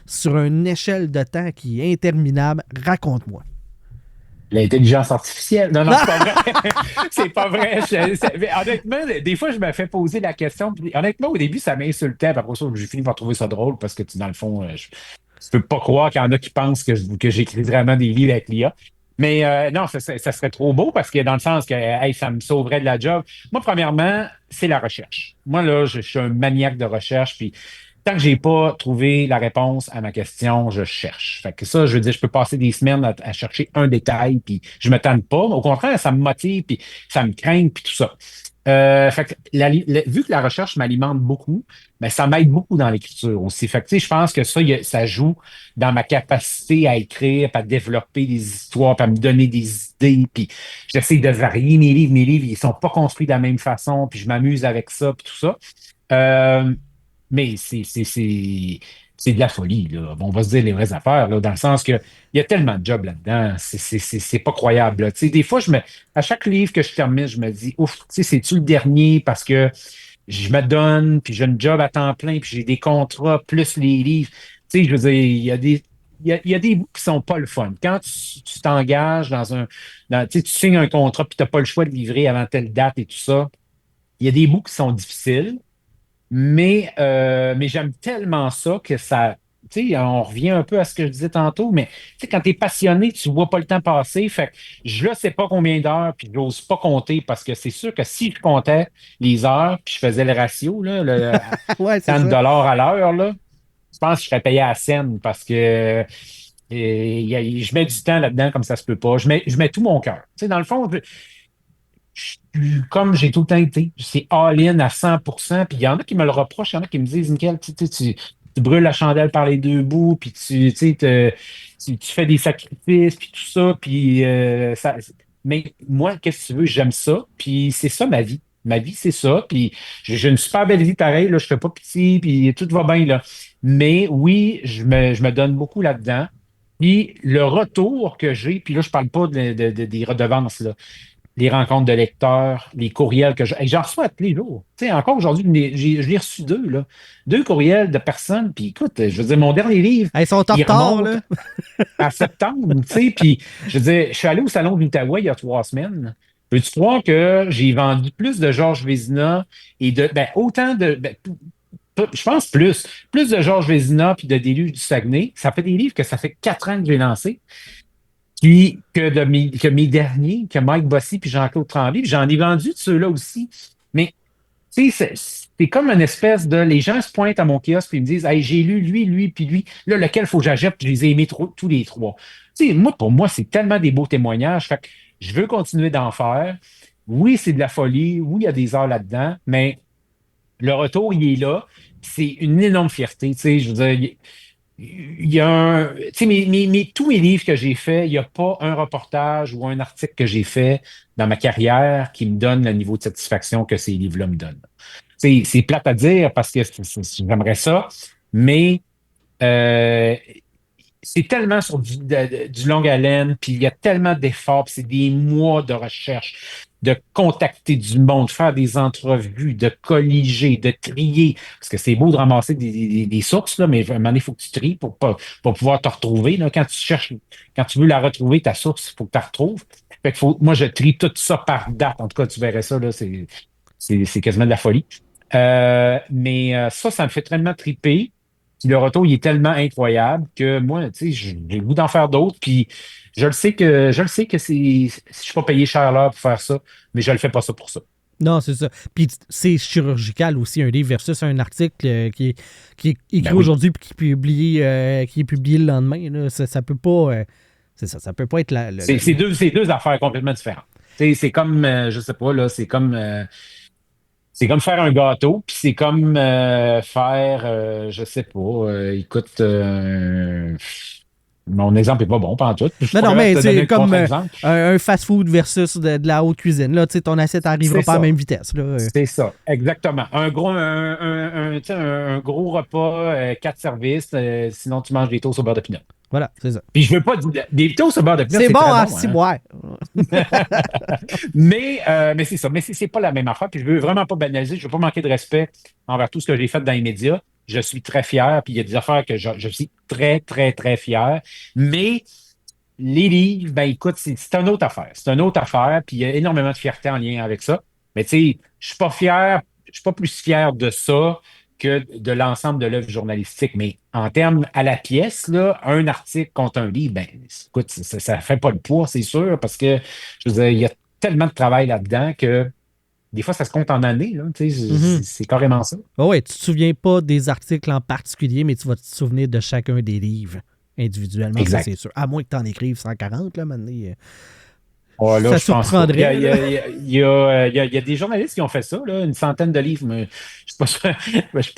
sur une échelle de temps qui est interminable. Raconte-moi. L'intelligence artificielle. Non, c'est pas vrai. C'est pas vrai. Honnêtement, des fois, je me fais poser la question. Puis, honnêtement, au début, ça m'insultait. Puis après ça, j'ai fini par trouver ça drôle parce que, dans le fond, je peux pas croire qu'il y en a qui pensent que j'écris vraiment des livres avec l'IA. Mais non, ça serait trop beau parce que dans le sens que hey, ça me sauverait de la job. Moi, premièrement, c'est la recherche. Moi, là, je suis un maniaque de recherche. Puis tant que j'ai pas trouvé la réponse à ma question, je cherche. Fait que ça, je veux dire, je peux passer des semaines à chercher un détail, puis je me tente pas. Au contraire, ça me motive, puis ça me craint, puis tout ça. Fait que vu que la recherche m'alimente beaucoup, ben, ça m'aide beaucoup dans l'écriture aussi. Fait que, tu sais, je pense que ça joue dans ma capacité à écrire, puis à développer des histoires, puis à me donner des idées, puis j'essaie de varier mes livres. Mes livres, ils sont pas construits de la même façon, puis je m'amuse avec ça, puis tout ça. Mais c'est de la folie, là. Bon, on va se dire les vraies affaires, là, dans le sens que il y a tellement de jobs là-dedans, c'est pas croyable, là. Tu sais, des fois, à chaque livre que je termine, je me dis, ouf, tu sais, c'est-tu le dernier parce que je me donne, puis j'ai un job à temps plein, puis j'ai des contrats plus les livres. Tu sais, je veux dire, il y a des bouts qui sont pas le fun. Quand tu t'engages tu sais, tu signes un contrat, puis tu n'as pas le choix de livrer avant telle date et tout ça, il y a des bouts qui sont difficiles. Mais j'aime tellement ça que ça, tu sais, on revient un peu à ce que je disais tantôt, mais tu sais, quand tu es passionné, tu vois pas le temps passer. Fait que je ne sais pas combien d'heures, puis j'ose pas compter parce que c'est sûr que si je comptais les heures, puis je faisais le ratio, là, Ouais, c'est tant de ça. dollars à l'heure, là, je pense que je serais payé à la scène parce que je mets du temps là-dedans comme ça se peut pas. Je mets tout mon cœur. Tu sais, dans le fond, comme j'ai tout le temps été, c'est all-in à 100%. Puis il y en a qui me le reprochent, il y en a qui me disent, Nickel, tu brûles la chandelle par les deux bouts, puis tu sais, tu fais des sacrifices, puis tout ça, puis ça. Mais moi, qu'est-ce que tu veux? J'aime ça, puis c'est ça ma vie. Ma vie, c'est ça, puis j'ai une super belle vie pareil, là, je fais pas pitié, puis tout va bien, là. Mais oui, je me donne beaucoup là-dedans. Puis le retour que j'ai, puis là, je parle pas des redevances, là, les rencontres de lecteurs, les courriels que j'en reçois tous les jours. Tu sais, encore aujourd'hui, je l'ai reçu 2, là. 2 courriels de personnes. Puis écoute, je veux dire, mon dernier livre, Ils sont en il retard, remonte là. à septembre, tu sais. Puis je veux dire, je suis allé au Salon de l'Outaouais il y a 3 semaines. Peux-tu croire que j'ai vendu plus de Georges Vézina et autant de. Je pense plus de Georges Vézina puis de Déluge du Saguenay. Ça fait des livres que ça fait 4 ans que j'ai lancé. Puis que mes derniers, que Mike Bossy puis Jean-Claude Tremblay, puis j'en ai vendu de ceux-là aussi. Mais tu sais, c'est comme une espèce de. Les gens se pointent à mon kiosque puis ils me disent hey, j'ai lu lui, puis lui. Là, lequel faut que j'achète, puis je les ai aimés tous les 3. Tu sais, pour moi, c'est tellement des beaux témoignages. Fait que je veux continuer d'en faire. Oui, c'est de la folie. Oui, il y a des heures là-dedans, mais le retour, il est là. C'est une énorme fierté. Tu sais, je veux dire, il y a tu sais, tous mes livres que j'ai faits, il n'y a pas un reportage ou un article que j'ai fait dans ma carrière qui me donne le niveau de satisfaction que ces livres-là me donnent. Tu sais, c'est plate à dire parce que j'aimerais ça, mais euh, c'est tellement sur du longue haleine, puis il y a tellement d'efforts, puis c'est des mois de recherche, de contacter du monde, faire des entrevues, de colliger, de trier. Parce que c'est beau de ramasser des sources, là, mais à un moment donné, il faut que tu tries pour pouvoir te retrouver. Là. Quand tu cherches, quand tu veux la retrouver, ta source, il faut que tu la retrouves. Fait que moi, je trie tout ça par date. En tout cas, tu verrais ça, là, c'est quasiment de la folie. Mais ça me fait tellement triper. Puis le retour, il est tellement incroyable que moi, tu sais, j'ai le goût d'en faire d'autres. Puis Je le sais que je suis pas payé cher l'heure pour faire ça, mais je le fais pas ça pour ça. Non, c'est ça. Puis c'est chirurgical aussi, un livre versus un article qui est écrit Ben oui. aujourd'hui puis qui est publié le lendemain. Là. Ça peut pas. C'est ça. Ça peut pas être C'est deux affaires complètement différentes. Tu sais, c'est comme, je sais pas, là, c'est comme faire un gâteau, puis c'est comme faire, je sais pas, écoute, mon exemple est pas bon, pas en tout. Je suis Non, pas non, capable mais de te donner c'est un comme contre-exemple. un fast-food versus de la haute cuisine. Là, tu sais, ton assiette n'arrivera C'est pas à la ça. même vitesse. Là. C'est ça, exactement. Tu sais, un gros repas, 4 services, sinon tu manges des toasts au beurre de pinot. Voilà, c'est ça. Puis je veux pas des toasts au beurre de pinot, C'est c'est bon très à bon, six hein. mois. Mais c'est ça. Mais c'est pas la même affaire. Puis je veux vraiment pas banaliser. Je veux pas manquer de respect envers tout ce que j'ai fait dans les médias. Je suis très fier. Puis il y a des affaires que je suis très, très, très fier. Mais les livres, ben écoute, c'est une autre affaire. C'est une autre affaire. Puis il y a énormément de fierté en lien avec ça. Mais tu sais, je suis pas fier. Je suis pas plus fier de ça que de l'ensemble de l'œuvre journalistique. Mais en termes à la pièce, là, un article contre un livre, ben, écoute, ça fait pas le poids, c'est sûr, parce que, je veux dire, il y a tellement de travail là-dedans que des fois, ça se compte en années, là, tu sais, Mhm. c'est carrément ça. Oui, tu te souviens pas des articles en particulier, mais tu vas te souvenir de chacun des livres individuellement, ça Exact. c'est sûr. À moins que tu en écrives 140, là, maintenant. Oh, là, Ça je pense pas. surprendrait. Il y a des journalistes qui ont fait ça, là, une centaine de livres, mais je suis pas sûr, je suis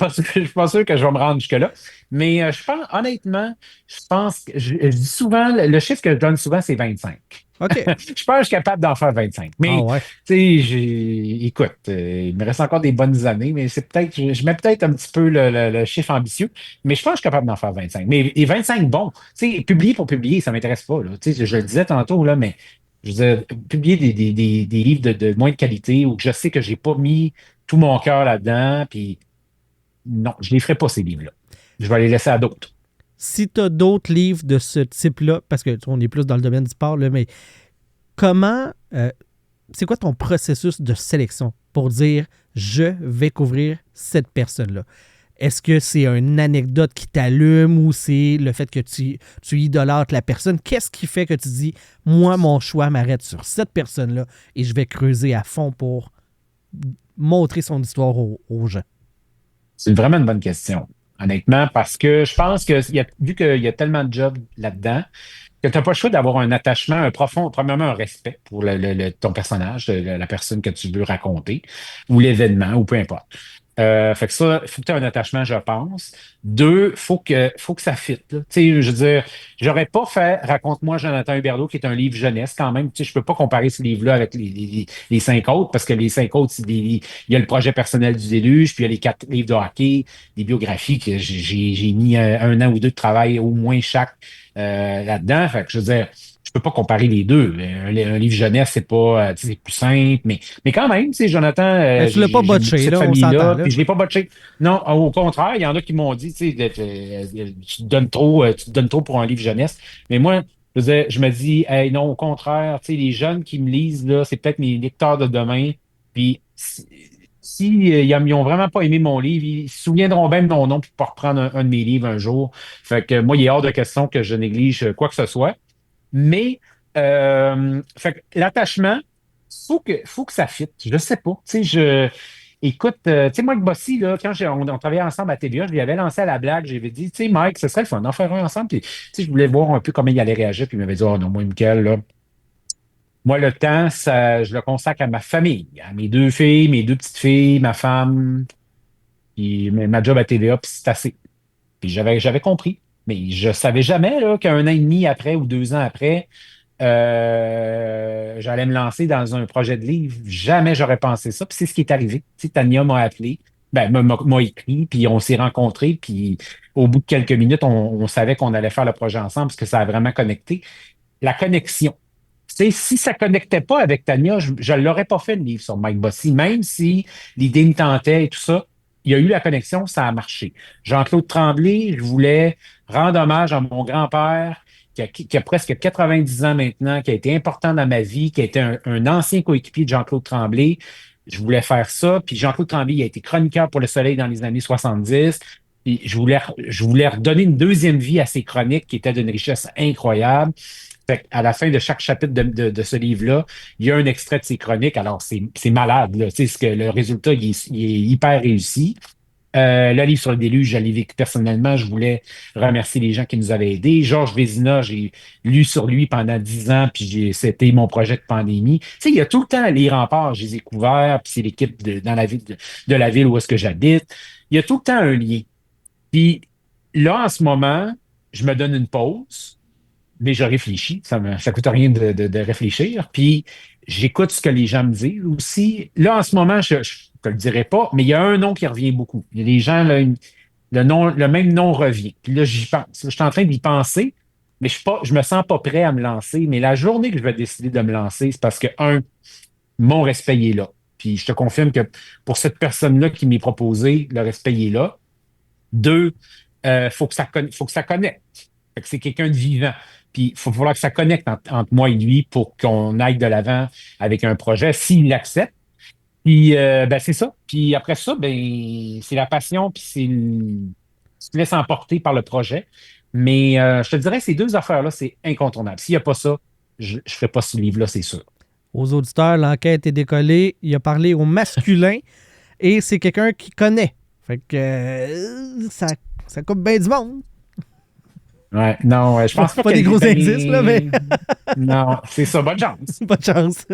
pas sûr que je vais me rendre jusque-là. Mais je pense, honnêtement, je pense que je dis souvent, le chiffre que je donne souvent, c'est 25. OK. Je pense que je suis capable d'en faire 25. Ah Mais, ouais. tu sais, écoute, il me reste encore des bonnes années, mais c'est peut-être, je mets peut-être un petit peu le chiffre ambitieux, mais je pense que je suis capable d'en faire 25. Mais et 25, bon, tu sais, publier pour publier, ça m'intéresse pas, là. Tu sais, je le disais tantôt, là, mais je veux dire, publier des livres de moins de qualité ou que je sais que j'ai pas mis tout mon cœur là-dedans, puis non, je les ferai pas, ces livres-là. Je vais les laisser à d'autres. Si tu as d'autres livres de ce type-là, parce qu'on est plus dans le domaine du sport, là, mais comment, c'est quoi ton processus de sélection pour dire je vais couvrir cette personne-là? Est-ce que c'est une anecdote qui t'allume ou c'est le fait que tu idolâtres la personne? Qu'est-ce qui fait que tu dis, moi, mon choix m'arrête sur cette personne-là et je vais creuser à fond pour montrer son histoire aux gens? C'est vraiment une bonne question, honnêtement, parce que je pense que vu qu'il y a tellement de jobs là-dedans, que tu n'as pas le choix d'avoir un attachement, un profond, premièrement, un respect pour ton personnage, la personne que tu veux raconter, ou l'événement, ou peu importe. Fait que ça, il faut que tu aies un attachement, je pense. Deux, faut que ça fitte, là. Tu sais, je veux dire, j'aurais pas fait Raconte-moi Jonathan Huberdeau, qui est un livre jeunesse quand même. Tu sais, je peux pas comparer ce livre-là avec les 5 autres, parce que les 5 autres, il y a le projet personnel du déluge, puis il y a les 4 livres de hockey, des biographies que j'ai mis un an ou deux de travail au moins chaque là-dedans. Fait que je veux dire, je peux pas comparer les deux. Un livre jeunesse, c'est pas, tu sais, c'est plus simple, mais quand même, tu sais, Jonathan, Ben, tu l'as pas botché, cette là, on famille-là, s'entend, là. puis je l'ai pas botché. Non, au contraire, il y en a qui m'ont dit, tu sais, tu te donnes trop pour un livre jeunesse. Mais moi, je me dis, hey, non, au contraire, tu sais, les jeunes qui me lisent, là, c'est peut-être mes lecteurs de demain. Puis, ils ont vraiment pas aimé mon livre, ils se souviendront bien de mon nom pour reprendre un de mes livres un jour. Fait que moi, il est hors de question que je néglige quoi que ce soit. Mais fait que l'attachement, faut que ça fitte. Je sais pas. Tu sais, écoute, tu sais, moi, avec Bossy, là, quand on travaillait ensemble à TVA, je lui avais lancé à la blague, j'avais dit, tu sais, Mike, ce serait le fun d'en faire un ensemble. Puis, tu sais, je voulais voir un peu comment il allait réagir, puis il m'avait dit, oh non, moi, Michael, là, moi, le temps, ça, je le consacre à ma famille, à mes 2 filles, mes 2 petites filles, ma femme, puis ma job à TVA, puis c'est assez. Puis j'avais compris. Mais je savais jamais là, qu'un an et demi après ou 2 ans après, j'allais me lancer dans un projet de livre. Jamais j'aurais pensé ça. Puis c'est ce qui est arrivé. Tu sais, Tania m'a appelé, ben, m'a écrit, puis on s'est rencontrés. Puis au bout de quelques minutes, on savait qu'on allait faire le projet ensemble parce que ça a vraiment connecté. La connexion. Tu sais, si ça ne connectait pas avec Tania, je ne l'aurais pas fait le livre sur Mike Bossy, même si l'idée me tentait et tout ça. Il y a eu la connexion, ça a marché. Jean-Claude Tremblay, je voulais rendre hommage à mon grand-père qui a presque 90 ans maintenant, qui a été important dans ma vie, qui a été un ancien coéquipier de Jean-Claude Tremblay. Je voulais faire ça. Puis Jean-Claude Tremblay, il a été chroniqueur pour Le Soleil dans les années 70. Puis je voulais redonner une deuxième vie à ces chroniques qui étaient d'une richesse incroyable. Fait à la fin de chaque chapitre de ce livre-là, il y a un extrait de ces chroniques. Alors, c'est malade, là. Tu sais, le résultat, il est hyper réussi. Le livre sur le déluge, je l'ai vécu personnellement. Je voulais remercier les gens qui nous avaient aidés. Georges Vézina, j'ai lu sur lui pendant 10 ans, puis c'était mon projet de pandémie. Tu sais, il y a tout le temps les remparts, je les ai couverts, puis c'est l'équipe dans la ville de la ville où est-ce que j'habite. Il y a tout le temps un lien. Puis là, en ce moment, je me donne une pause, mais je réfléchis. Ça coûte rien de réfléchir. Puis j'écoute ce que les gens me disent aussi. Là, en ce moment, je te le dirai pas, mais il y a un nom qui revient beaucoup. Il y a des gens, là, le même nom revient. Puis là, j'y pense. Je suis en train d'y penser, mais je me sens pas prêt à me lancer. Mais la journée que je vais décider de me lancer, c'est parce que, mon respect il est là. Puis je te confirme que pour cette personne-là qui m'est proposé, le respect il est là. 2, faut que ça connecte. Fait que c'est quelqu'un de vivant. Puis il faut falloir que ça connecte entre moi et lui pour qu'on aille de l'avant avec un projet, s'il l'accepte. Puis c'est ça. Puis après ça, ben c'est la passion, puis tu te laisses emporter par le projet. Mais je te dirais, ces deux affaires-là, c'est incontournable. S'il n'y a pas ça, je ne ferai pas ce livre-là, c'est sûr. Aux auditeurs, l'enquête est décollée. Il a parlé au masculin et c'est quelqu'un qui connaît. Fait que ça coupe bien du monde. Ouais, non, je pense pas des gros indices, là, mais. Non, c'est ça, bonne chance. Bonne chance.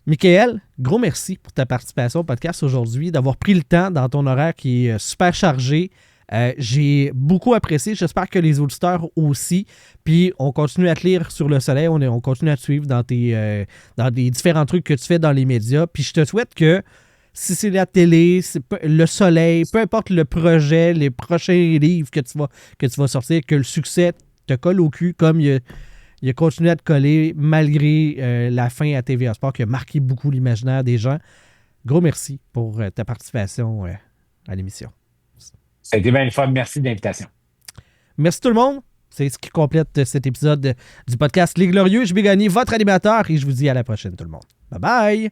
Michael, gros merci pour ta participation au podcast aujourd'hui, d'avoir pris le temps dans ton horaire qui est super chargé. J'ai beaucoup apprécié. J'espère que les auditeurs aussi. Puis on continue à te lire sur le soleil. On continue à te suivre dans les différents trucs que tu fais dans les médias. Puis je te souhaite que si c'est la télé, le soleil, peu importe le projet, les prochains livres que tu vas sortir, que le succès te colle au cul comme il a continué à te coller malgré la fin à TVA Sport qui a marqué beaucoup l'imaginaire des gens. Gros merci pour ta participation à l'émission. Ça a été bien le fun. Merci de l'invitation. Merci tout le monde. C'est ce qui complète cet épisode du podcast Les Glorieux. Je vais gagner votre animateur et je vous dis à la prochaine tout le monde. Bye bye!